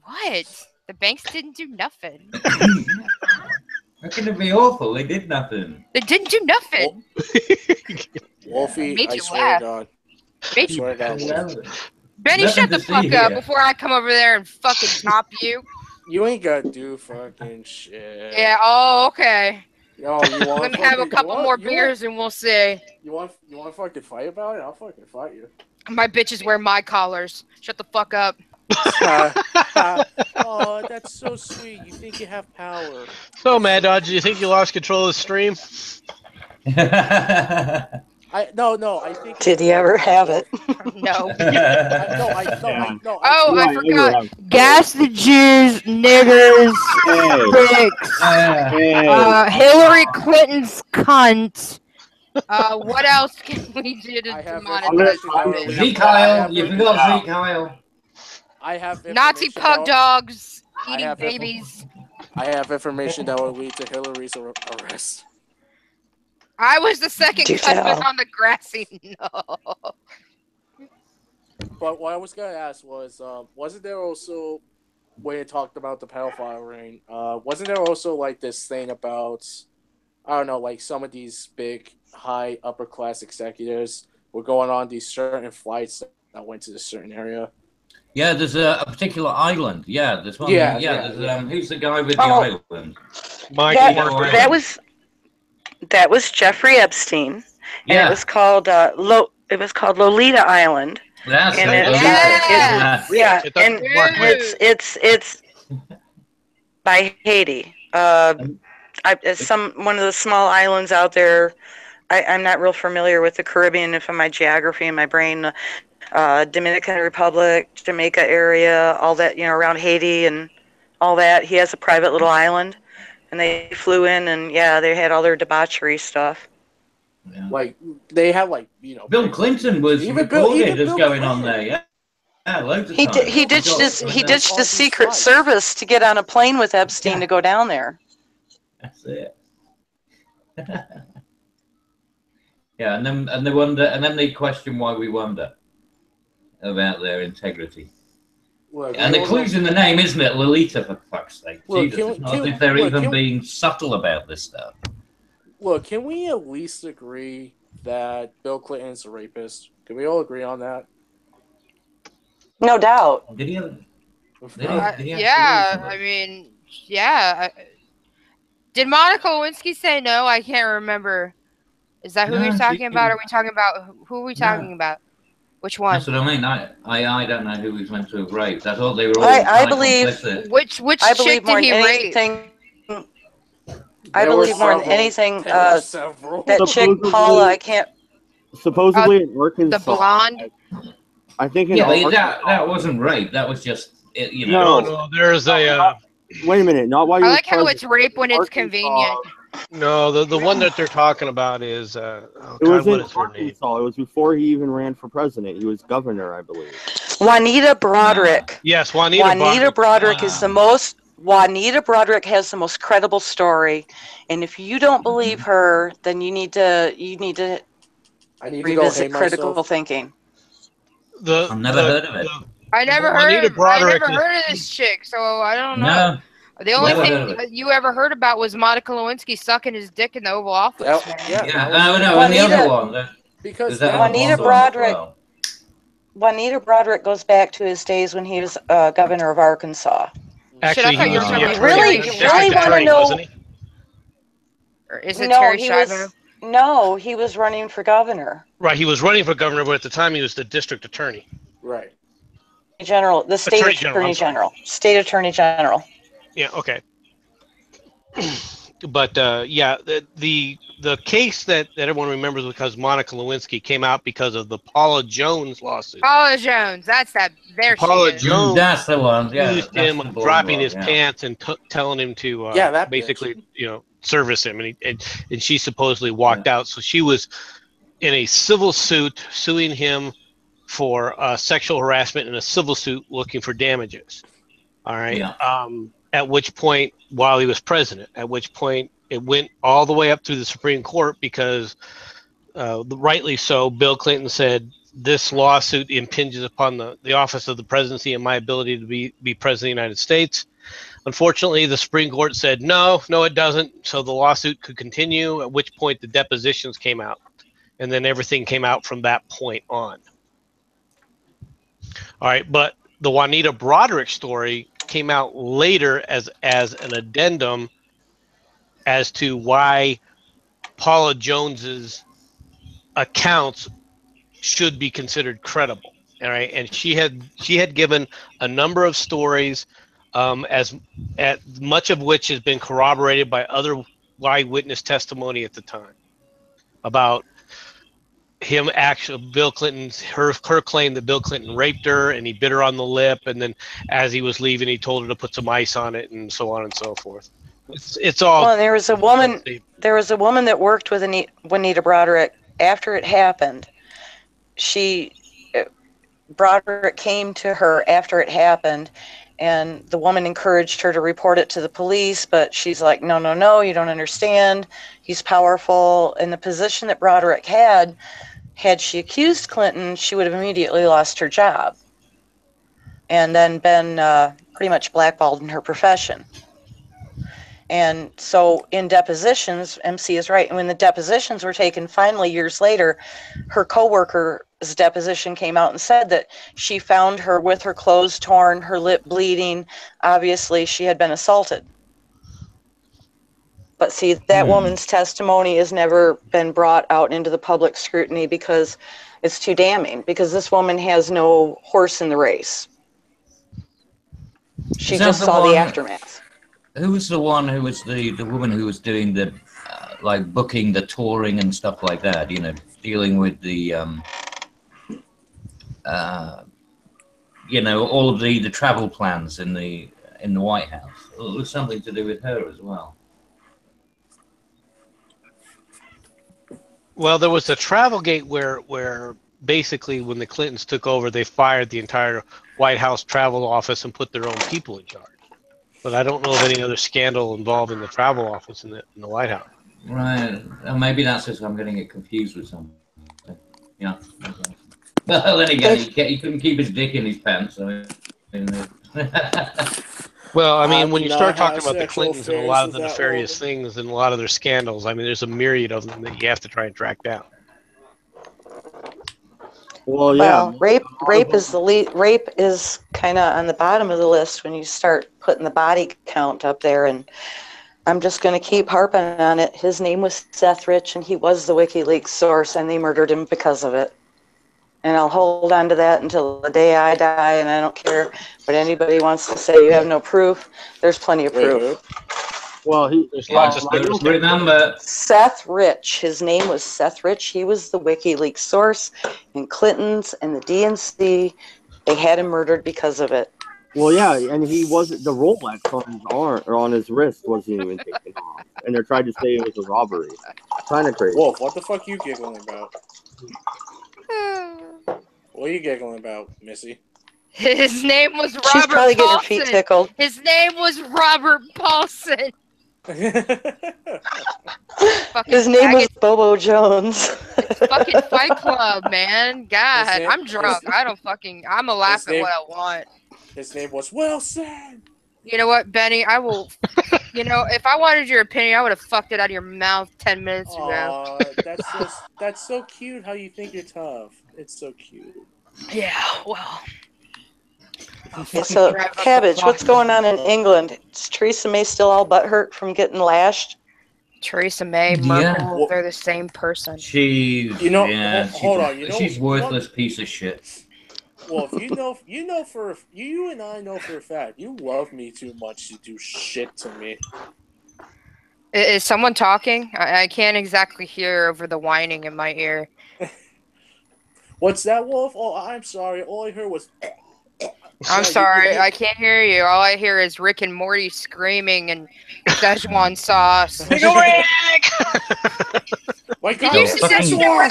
What? The banks didn't do nothing. How can it be awful? They did nothing. They didn't do nothing. Wolfie, I swear to God. I swear to God. Benny, shut the fuck up before I come over there and fucking top you. You ain't gotta do fucking shit. Yeah. Oh, okay. Yo, you want? Let me have a couple more beers and we'll see. You want to fucking fight about it? I'll fucking fight you. My bitches wear my collars. Shut the fuck up. Oh, that's so sweet. You think you have power. So, Mad Dog, do you think you lost control of the stream? No. I think. Did he ever have it? No. No. I forgot. Gas the Jews, niggers, dicks. Hillary Clinton's cunt. What else can we do to monetize? Zeke Kyle, you forgot Zeke Kyle. I have Nazi pug dogs eating babies. I have information that will lead to Hillary's arrest. I was the second cousin on the grassy knoll. But what I was gonna ask was, wasn't there also, when you talked about the pedophile ring, wasn't there also like this thing about, I don't know, like some of these big, high, upper class executives were going on these certain flights that went to this certain area? Yeah, there's a particular island. Yeah, there's one. Who's the guy with the island? That was Jeffrey Epstein, and it was called Lolita Island. That's and it's by Haiti. It's one of the small islands out there. I'm not real familiar with the Caribbean from my geography in my brain. Dominican Republic, Jamaica area, all that, around Haiti and all that. He has a private little island, and they flew in, and they had all their debauchery stuff. Yeah. Like they have, Bill Clinton was recorded as going on there. Yeah, loads of times. He ditched the Secret Service to get on a plane with Epstein to go down there. That's it. Yeah, and they wonder, and then they question why we wonder about their integrity. Look, and the clue's in the name, isn't it? Lolita, for fuck's sake. Jesus, it's not as if they're even being subtle about this stuff. Look, can we at least agree that Bill Clinton's a rapist? Can we all agree on that? No doubt. Did he Did Monica Lewinsky say no? I can't remember. Is that who we're talking about? Are we talking about who are we talking about? Which one? That's what I mean. I don't know who he's meant to have raped. I thought they were all. I believe. Which chick did he rape? I believe more than anything that chick Paula. I can't. Supposedly in Arkansas. The blonde. I think that wasn't rape. That was just No, there's a. Wait a minute. Not while I like how it's rape when it's convenient. No, the one that they're talking about is it was in Arkansas. It was before he even ran for president. He was governor, I believe. Juanita Broderick. Yes, Juanita Broderick is the most. Juanita Broderick has the most credible story, and if you don't believe her, then you need to revisit critical thinking. I've never heard of it. I never heard of this chick, so I don't know. No. The only thing you ever heard about was Monica Lewinsky sucking his dick in the Oval Office. And the other one. Because Juanita Broderick goes back to his days when he was governor of Arkansas. Actually, he really want to know. Or is it Terry Schiavo? No, he was running for governor. Right, he was running for governor, but at the time he was the district attorney. Right. The state attorney general. State attorney general. Yeah. Okay. But the case that everyone remembers because Monica Lewinsky came out because of the Paula Jones lawsuit. Paula Jones, that's that. There Paula she is. Jones. That's the one. Yeah. Used him dropping his pants and telling him to basically service him, and she supposedly walked out. So she was in a civil suit suing him for sexual harassment in a civil suit looking for damages. All right. Yeah. At which point, while he was president, it went all the way up through the Supreme Court because, rightly so, Bill Clinton said this lawsuit impinges upon the office of the presidency and my ability to be president of the United States. Unfortunately, the Supreme Court said no, it doesn't. So the lawsuit could continue. At which point, the depositions came out, and then everything came out from that point on. All right, but the Juanita Broderick story came out later as an addendum as to why Paula Jones's accounts should be considered credible. All right, and she had given a number of stories, as at much of which has been corroborated by other eyewitness testimony at the time about him actually Bill Clinton's her claim that Bill Clinton raped her and he bit her on the lip, and then as he was leaving he told her to put some ice on it, and so on and so forth. It's all. Well, there was a woman. There was a woman that worked with Juanita Broderick after it happened. Broderick came to her after it happened, and the woman encouraged her to report it to the police, but she's like, no, you don't understand. He's powerful. In the position that Broderick had she accused Clinton, she would have immediately lost her job and then been pretty much blackballed in her profession. And so in depositions, MC is right. And when the depositions were taken, finally, years later, her coworker's deposition came out and said that she found her with her clothes torn, her lip bleeding. Obviously, she had been assaulted. But see, that woman's testimony has never been brought out into the public scrutiny because it's too damning, because this woman has no horse in the race. She just saw the aftermath. Who was the one who was the woman who was doing the like booking the touring and stuff like that? You know, dealing with the you know, all of the travel plans in the White House. It was something to do with her as well. Well, there was a Travelgate where basically when the Clintons took over, they fired the entire White House travel office and put their own people in charge. But I don't know of any other scandal involving the travel office in the White House. Right. Maybe that's just I'm getting it confused with something. Yeah. Well, then again, he couldn't keep his dick in his pants. I mean, well, I mean, when you start talking about the Clintons and a lot of the nefarious things and a lot of their scandals, I mean, there's a myriad of them that you have to try and track down. Well, yeah. Rape is kind of on the bottom of the list when you start putting the body count up there, and I'm just going to keep harping on it. His name was Seth Rich, and he was the WikiLeaks source, and they murdered him because of it. And I'll hold on to that until the day I die, and I don't care what anybody wants to say. You have no proof. There's plenty of proof. Well, remember Seth Rich. His name was Seth Rich. He was the WikiLeaks source, and Clinton's and the DNC. They had him murdered because of it. Well, yeah, and he wasn't. The Rolex on his arm or on his wrist wasn't even taken off, and they're trying to say it was a robbery. Kind of crazy. Wolf, what the fuck are you giggling about? What are you giggling about, Missy? His name was Robert She's probably getting her Paulson. feet tickled. His name was Robert Paulson. His name was Bobo Jones. It's fucking Fight Club, man. God, I'm drunk. I'm a laugh at what I want. His name was Wilson. You know what, Benny? I will. You know, if I wanted your opinion, I would have fucked it out of your mouth 10 minutes ago. That's so cute how you think you're tough. It's so cute. Yeah, well. So, Cabbage, what's going on in England? Is Theresa May still all butthurt from getting lashed? Theresa May, Merkel, they're the same person. She's hold on. She's worthless piece of shit. Well, you and I know for a fact you love me too much to do shit to me. Is someone talking? I can't exactly hear over the whining in my ear. What's that, Wolf? Oh, I'm sorry. All I heard was. I'm sorry, I can't hear you. All I hear is Rick and Morty screaming and Szechuan sauce. Big Rick! Did you see that shit where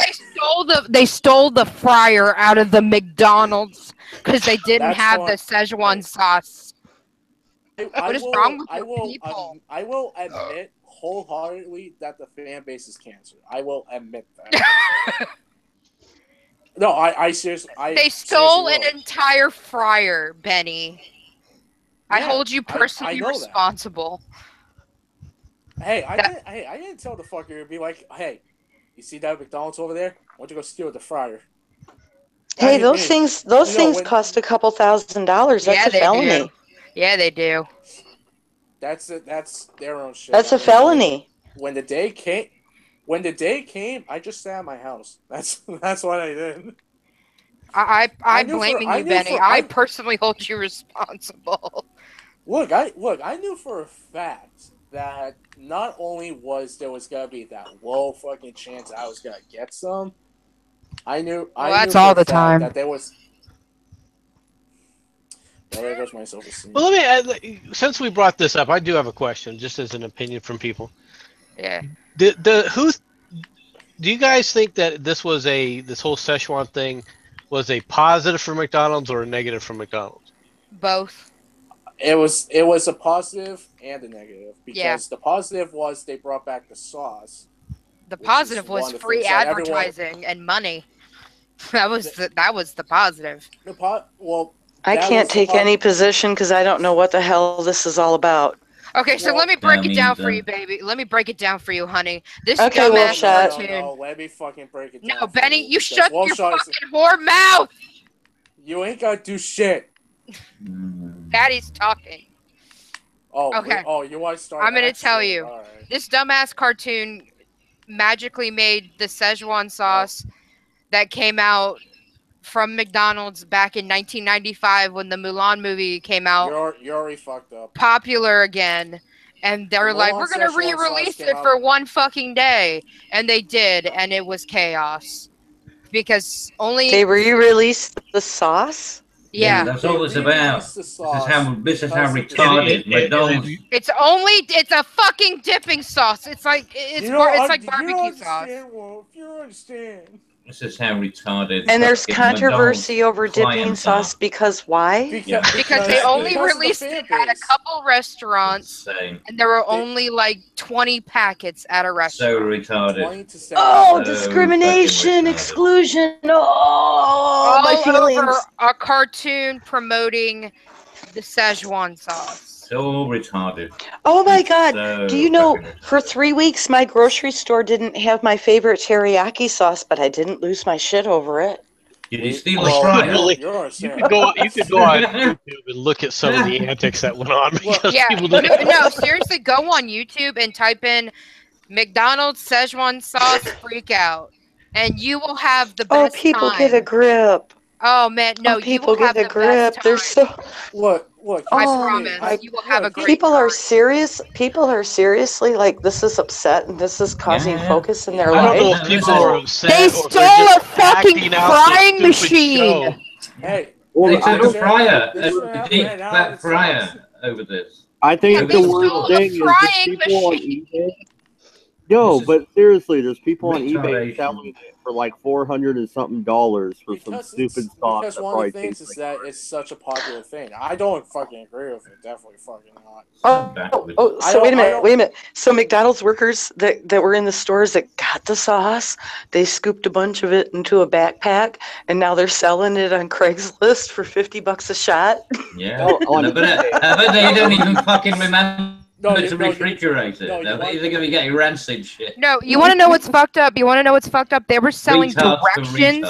they stole the fryer out of the McDonald's because they didn't have the Szechuan sauce? What is wrong with people? I will admit wholeheartedly that the fan base is cancer. I will admit that. No, I seriously. They stole an entire fryer, Benny. Yeah, I hold you personally responsible. Hey, I didn't tell the fucker to be like, hey, you see that McDonald's over there? Why don't you go steal the fryer? Hey, those things cost a couple $1,000s. That's a felony. Yeah, they do. That's their own shit. That's I a mean, felony. when the day came, I just sat at my house. That's what I did. I'm blaming you, Benny. I personally hold you responsible. Look, I knew for a fact that not only there was gonna be that low fucking chance I was gonna get some. I knew that's for all a the fact time. that there was. Well, there goes my self-esteem. Well, let me. Since we brought this up, I do have a question, just as an opinion from people. Yeah. Do you guys think that this whole Szechuan thing was a positive for McDonald's or a negative for McDonald's? Both. It was a positive and a negative because the Yeah. positive was they brought back the sauce. The positive was free advertising and money. That was the positive. Well, I can't take any position because I don't know what the hell this is all about. Okay, so let me break it down for you, baby. Let me break it down for you, honey. This okay, dumbass cartoon. No, let me fucking break it down. No, Benny, you shut your fucking whore mouth. You ain't gotta do shit. Daddy's talking. Oh, okay. You want to start? I'm gonna tell you. Right. This dumbass cartoon magically made the Szechuan sauce that came out from McDonald's back in 1995 when the Mulan movie came out. You're already fucked up. Popular again. And they're like, we're going to re-release it for one fucking day. And they did, and it was chaos. Because only... They re-released the sauce? Yeah, that's all it's about. This is how retarded McDonald's. It's a fucking dipping sauce. It's like barbecue sauce. You don't understand. This is how retarded. And there's controversy over dipping sauce because why? Because they only released it at a couple restaurants, and there were only like 20 packets at a restaurant. So retarded. Oh, discrimination, exclusion. Oh, my feelings. Over a cartoon promoting the Szechuan sauce. So retarded. Oh my God! Do you know, for 3 weeks my grocery store didn't have my favorite teriyaki sauce, but I didn't lose my shit over it. Did you steal a fry? You could go on YouTube and look at some of the antics that went on because people didn't. No, seriously, go on YouTube and type in McDonald's Szechuan sauce freak out, and you will have the best time. Oh, people get a grip. Oh man, no, people get a grip. They're so. Look. I promise you will have a great People time. are serious. People are seriously like, this is upset and this is causing focus in their life. I don't know if people are upset. They stole a fucking frying machine. Hey, they took a fryer, a deep fat fryer over this. I think the worst thing is that people on eBay. No, but seriously, there's people on eBay selling it for like $400 and something for some stupid sauce. Because one of the things is that it's such a popular thing. I don't fucking agree with it. Definitely fucking not. So wait a minute. So McDonald's workers that were in the stores that got the sauce, they scooped a bunch of it into a backpack, and now they're selling it on Craigslist for $50 a shot. Yeah, but they don't even fucking remember. It's a refrigerator. They're going to be getting rancid shit. No, you want to know what's fucked up? They were selling directions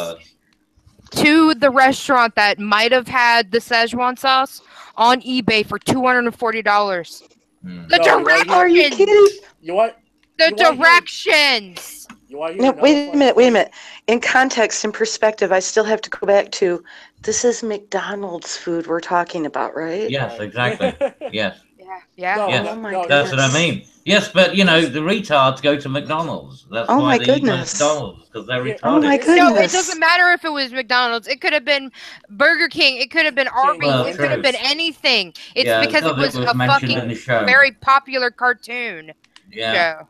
to the restaurant that might have had the Szechuan sauce on eBay for $240. Are you kidding? The directions. No, wait a minute. In context, in perspective, I still have to go back to, this is McDonald's food we're talking about, right? Yes, exactly. Yes. Yeah. Yes, that's what I mean. Yes, but the retards go to McDonald's. That's why they eat McDonald's, because they're retarded. Oh my goodness. No, it doesn't matter if it was McDonald's. It could have been Burger King. It could have been Arby's. It could have been anything. It's because it was a fucking very popular cartoon show.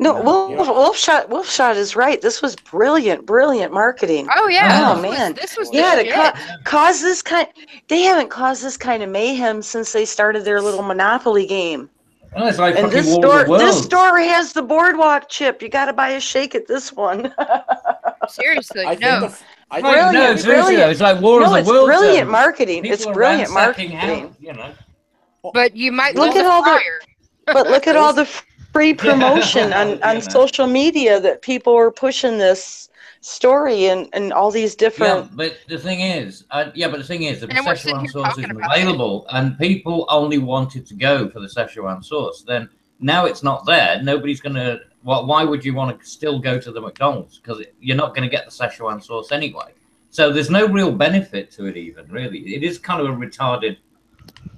No, Wolfshot is right. This was brilliant marketing. Oh yeah. Oh man. This was to cause this kind. They haven't caused this kind of mayhem since they started their little Monopoly game. Well, it's like and this store has the boardwalk chip. You got to buy a shake at this one. Seriously, It's like War of the Worlds. It's brilliant marketing. It's brilliant marketing. But you might look at all look at all the free promotion on social media that people were pushing this story and all these different. Yeah, but the thing is, the And we're sitting Szechuan here sauce talking isn't about it. available, and people only wanted to go for the Szechuan sauce. Then now it's not there. Nobody's gonna. Why would you want to still go to the McDonald's? Because you're not going to get the Szechuan sauce anyway. So there's no real benefit to it, even really. It is kind of a retarded.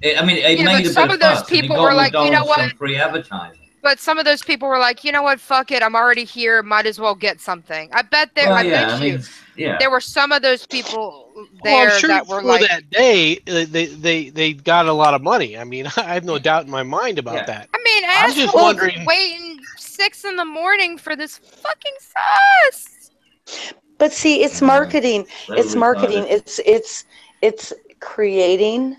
It made a bit of fuss, and it got McDonald's some free advertising. But some of those people were like, you know what, fuck it, I'm already here, might as well get something. I bet there. There were some of those people there that were like, that day they got a lot of money. I mean, I have no doubt in my mind about that. I mean, I'm just wondering, waiting 6 a.m. for this fucking sauce. But see, it's marketing. It's marketing. It's creating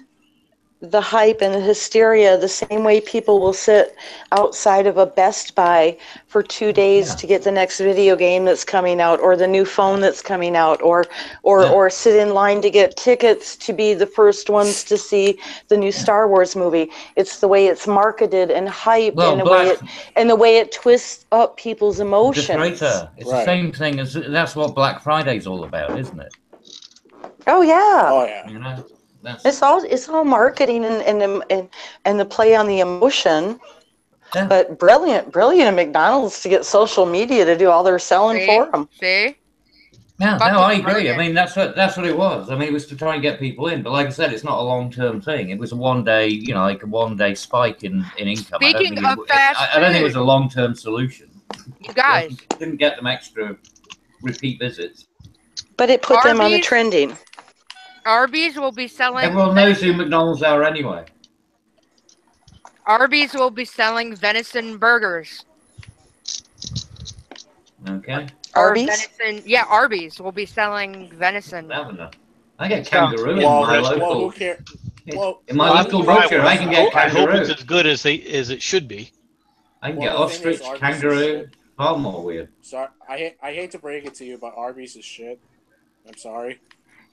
the hype and the hysteria the same way people will sit outside of a Best Buy for 2 days to get the next video game that's coming out, or the new phone that's coming out, or sit in line to get tickets to be the first ones to see the new Star Wars movie. It's the way it's marketed and hyped, and the way it twists up people's emotions. It's the same thing as that's what Black Friday's all about, isn't it? Oh yeah. Oh yeah. You know? It's all marketing and the play on the emotion, but brilliant at McDonald's to get social media to do all their selling for them. See? Yeah, no, I agree. I mean, that's what it was. I mean, it was to try and get people in, but like I said, it's not a long-term thing. It was a one-day, like a one-day spike in income. Speaking of fast food, I don't think it was a long-term solution. You guys didn't get them extra repeat visits, but it put them on the trending. Arby's will be selling. Everyone knows who McDonald's are anyway. Arby's will be selling venison burgers. Okay. Arby's? Arby's will be selling venison. I get kangaroo in my local. In my local butcher, I can get kangaroo. I hope it's as good as it should be. I can get ostrich, kangaroo, far more weird. Sorry, I hate to break it to you, but Arby's is shit. I'm sorry.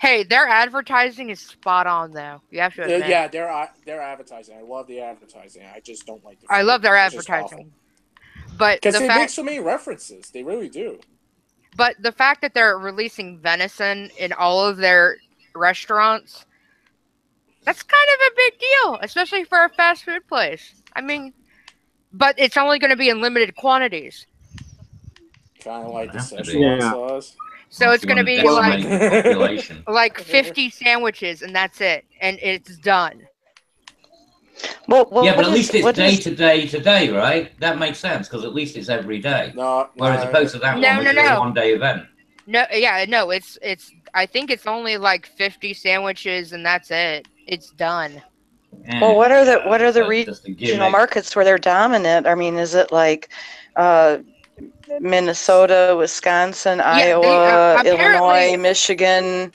Hey, their advertising is spot on, though. You have to admit. Yeah, their advertising. I love the advertising. I just don't like the food. I love their advertising. But because they make so many references. They really do. But the fact that they're releasing venison in all of their restaurants, that's kind of a big deal, especially for a fast food place. I mean, but it's only going to be in limited quantities. Kind of like the Szechuan sauce. So it's going to be like 50 sandwiches, and that's it, and it's done. Well, but at least it's day to day, right? That makes sense because at least it's every day. Whereas opposed to that one, which is a one-day event. No, it's. I think it's only like 50 sandwiches, and that's it. It's done. Well, what are the regional markets where they're dominant? I mean, is it like Minnesota, Wisconsin, Iowa, Illinois, Michigan?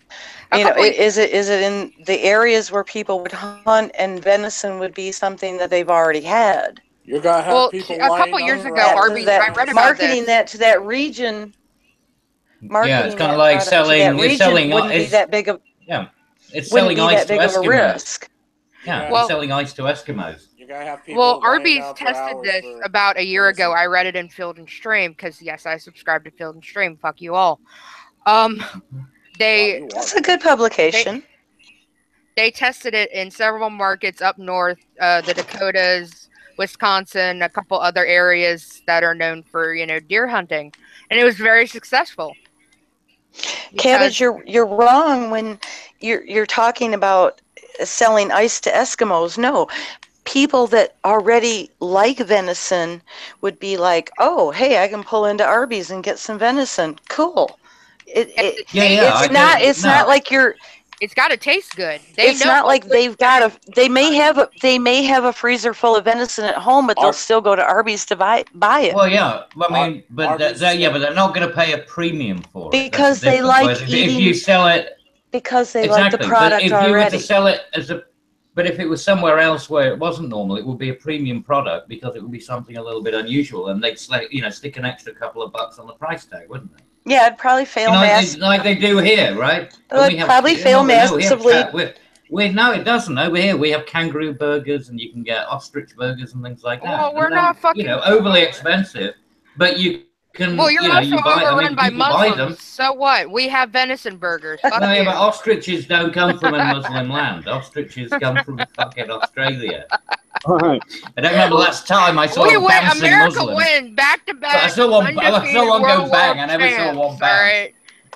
Is it in the areas where people would hunt and venison would be something that they've already had? You're gonna have people. A couple years ago, Arby's. I read about marketing that to that region. Yeah, it's kind of like selling. Wouldn't be that big of. Yeah, it's selling ice to Eskimos. Risk. Yeah, it's selling ice to Eskimos. You're gonna have people. Well, Arby's tested this about a year ago. I read it in Field and Stream because yes, I subscribe to Field and Stream. Fuck you all. That's a good publication. They tested it in several markets up north, the Dakotas, Wisconsin, a couple other areas that are known for deer hunting, and it was very successful. Cabbage, you're wrong when you're talking about selling ice to Eskimos. No, people that already like venison would be like, oh, hey, I can pull into Arby's and get some venison. Cool. It's not like you're. It's got to taste good. It's not like they've got a. They may have a freezer full of venison at home, but they'll still go to Arby's to buy it. Well, yeah, I mean, but they're not going to pay a premium for it because they like eating. If you sell it, because they like the product but if already. You were to sell it but if it was somewhere else where it wasn't normal, it would be a premium product because it would be something a little bit unusual, and they'd stick an extra couple of bucks on the price tag, wouldn't they? Yeah, it'd probably fail massively. Like they do here, right? It would probably fail massively. No, it doesn't. Over here, we have kangaroo burgers, and you can get ostrich burgers and things like that. Well, we're not fucking. Overly expensive, but you can, Well, you're you know, also you buy. I overrun mean, by people buy them. Muslims. So what? We have venison burgers. Fuck No, yeah, you. but ostriches don't come from a Muslim land. Ostriches come from fucking Australia. All right. I don't remember the last time I saw We a win. bouncing America Muslim. win back to But I back. saw one. I Undefeated saw one go World bang. War I never saw one champs. bounce. All right.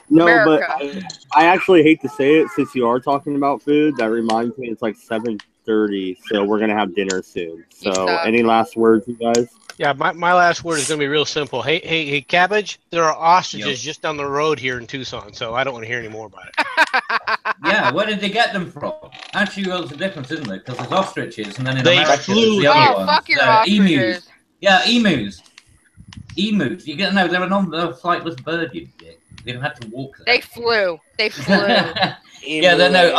No, America. but I actually hate to say it since you are talking about food. That reminds me, it's like 7:30, so we're gonna have dinner soon. You So, suck. any last words, you guys? Yeah, my last word is going to be real simple. Hey, Cabbage, there are ostriches just down the road here in Tucson, so I don't want to hear any more about it. Yeah, where did they get them from? Actually, well, there's a difference, isn't there? Because there's ostriches, and then in They America, flew there's the here. other Oh, ones. fuck your Emus. ostriches. Yeah, emus. Emus. You get no, they're a flightless bird. You don't have to walk. They flew. They flew. Yeah, there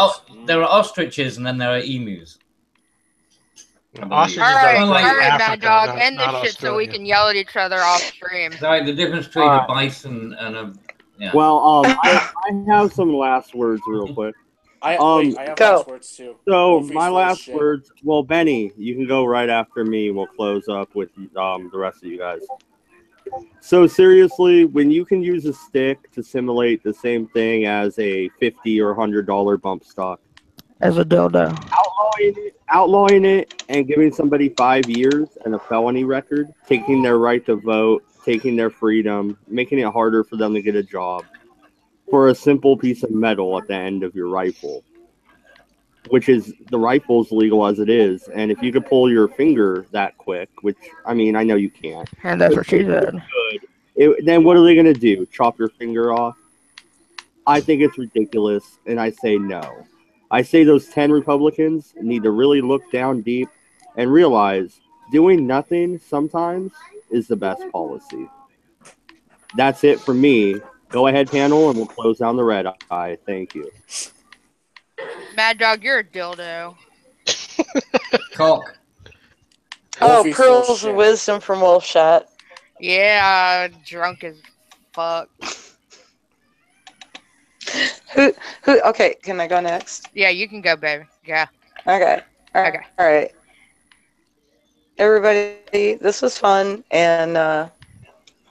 are ostriches, and then there are emus. Ostriches All right, are all like right, Mad Africa, Dog. not- End not this shit so we Australia. can yell at each other off stream. Sorry, the difference between a bison and a Well, I have some last words real quick. I have last words too. So Wolfie's my full of last shit. words. Well, Benny, you can go right after me. We'll close up with the rest of you guys. So seriously, when you can use a stick to simulate the same thing as a $50 or $100 bump stock, as a dildo, outlawing it, and giving somebody 5 years and a felony record, taking their right to vote, taking their freedom, making it harder for them to get a job, for a simple piece of metal at the end of your rifle, which is the rifle's legal as it is. And if you could pull your finger that quick, which I mean, I know you can't. and that's what she said. Then what are they going to do? Chop your finger off? I think it's ridiculous, and I say no. I say those 10 Republicans need to really look down deep and realize doing nothing sometimes is the best policy. That's it for me. Go ahead, panel, and we'll close down the Redeye. Thank you. Mad Dog, you're a dildo. cock. Oh, Wolfie's full of pearls shit. of wisdom from Wolfshot. Yeah, drunk as fuck. Who? Okay, can I go next? Yeah, you can go, baby. Yeah. Okay. Okay. All right. Everybody, this was fun, and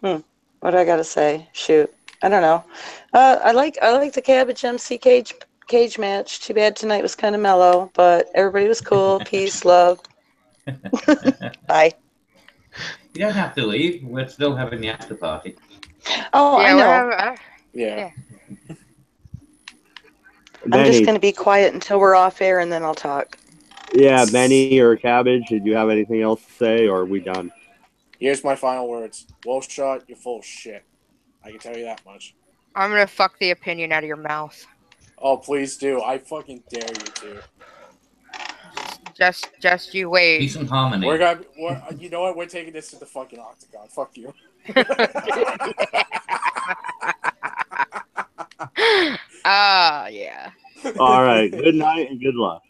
what do I gotta say? Shoot, I don't know. I like the Cabbage MC cage match. Too bad tonight was kind of mellow, but everybody was cool. Peace, love. Bye. You don't have to leave. We're still having the after party. Oh, Yeah, I we're know. having- Yeah. I'm just Benny. gonna be quiet until we're off air, and then I'll talk. Yeah, Benny or Cabbage, did you have anything else to say, or are we done? Here's my final words. Wolfshot, you're full of shit. I can tell you that much. I'm gonna fuck the opinion out of your mouth. Oh, please do. I fucking dare you to. Just you wait. Peace and harmony. You know what? We're taking this to the fucking octagon. Fuck you. Ah, yeah. All right. Good night and good luck.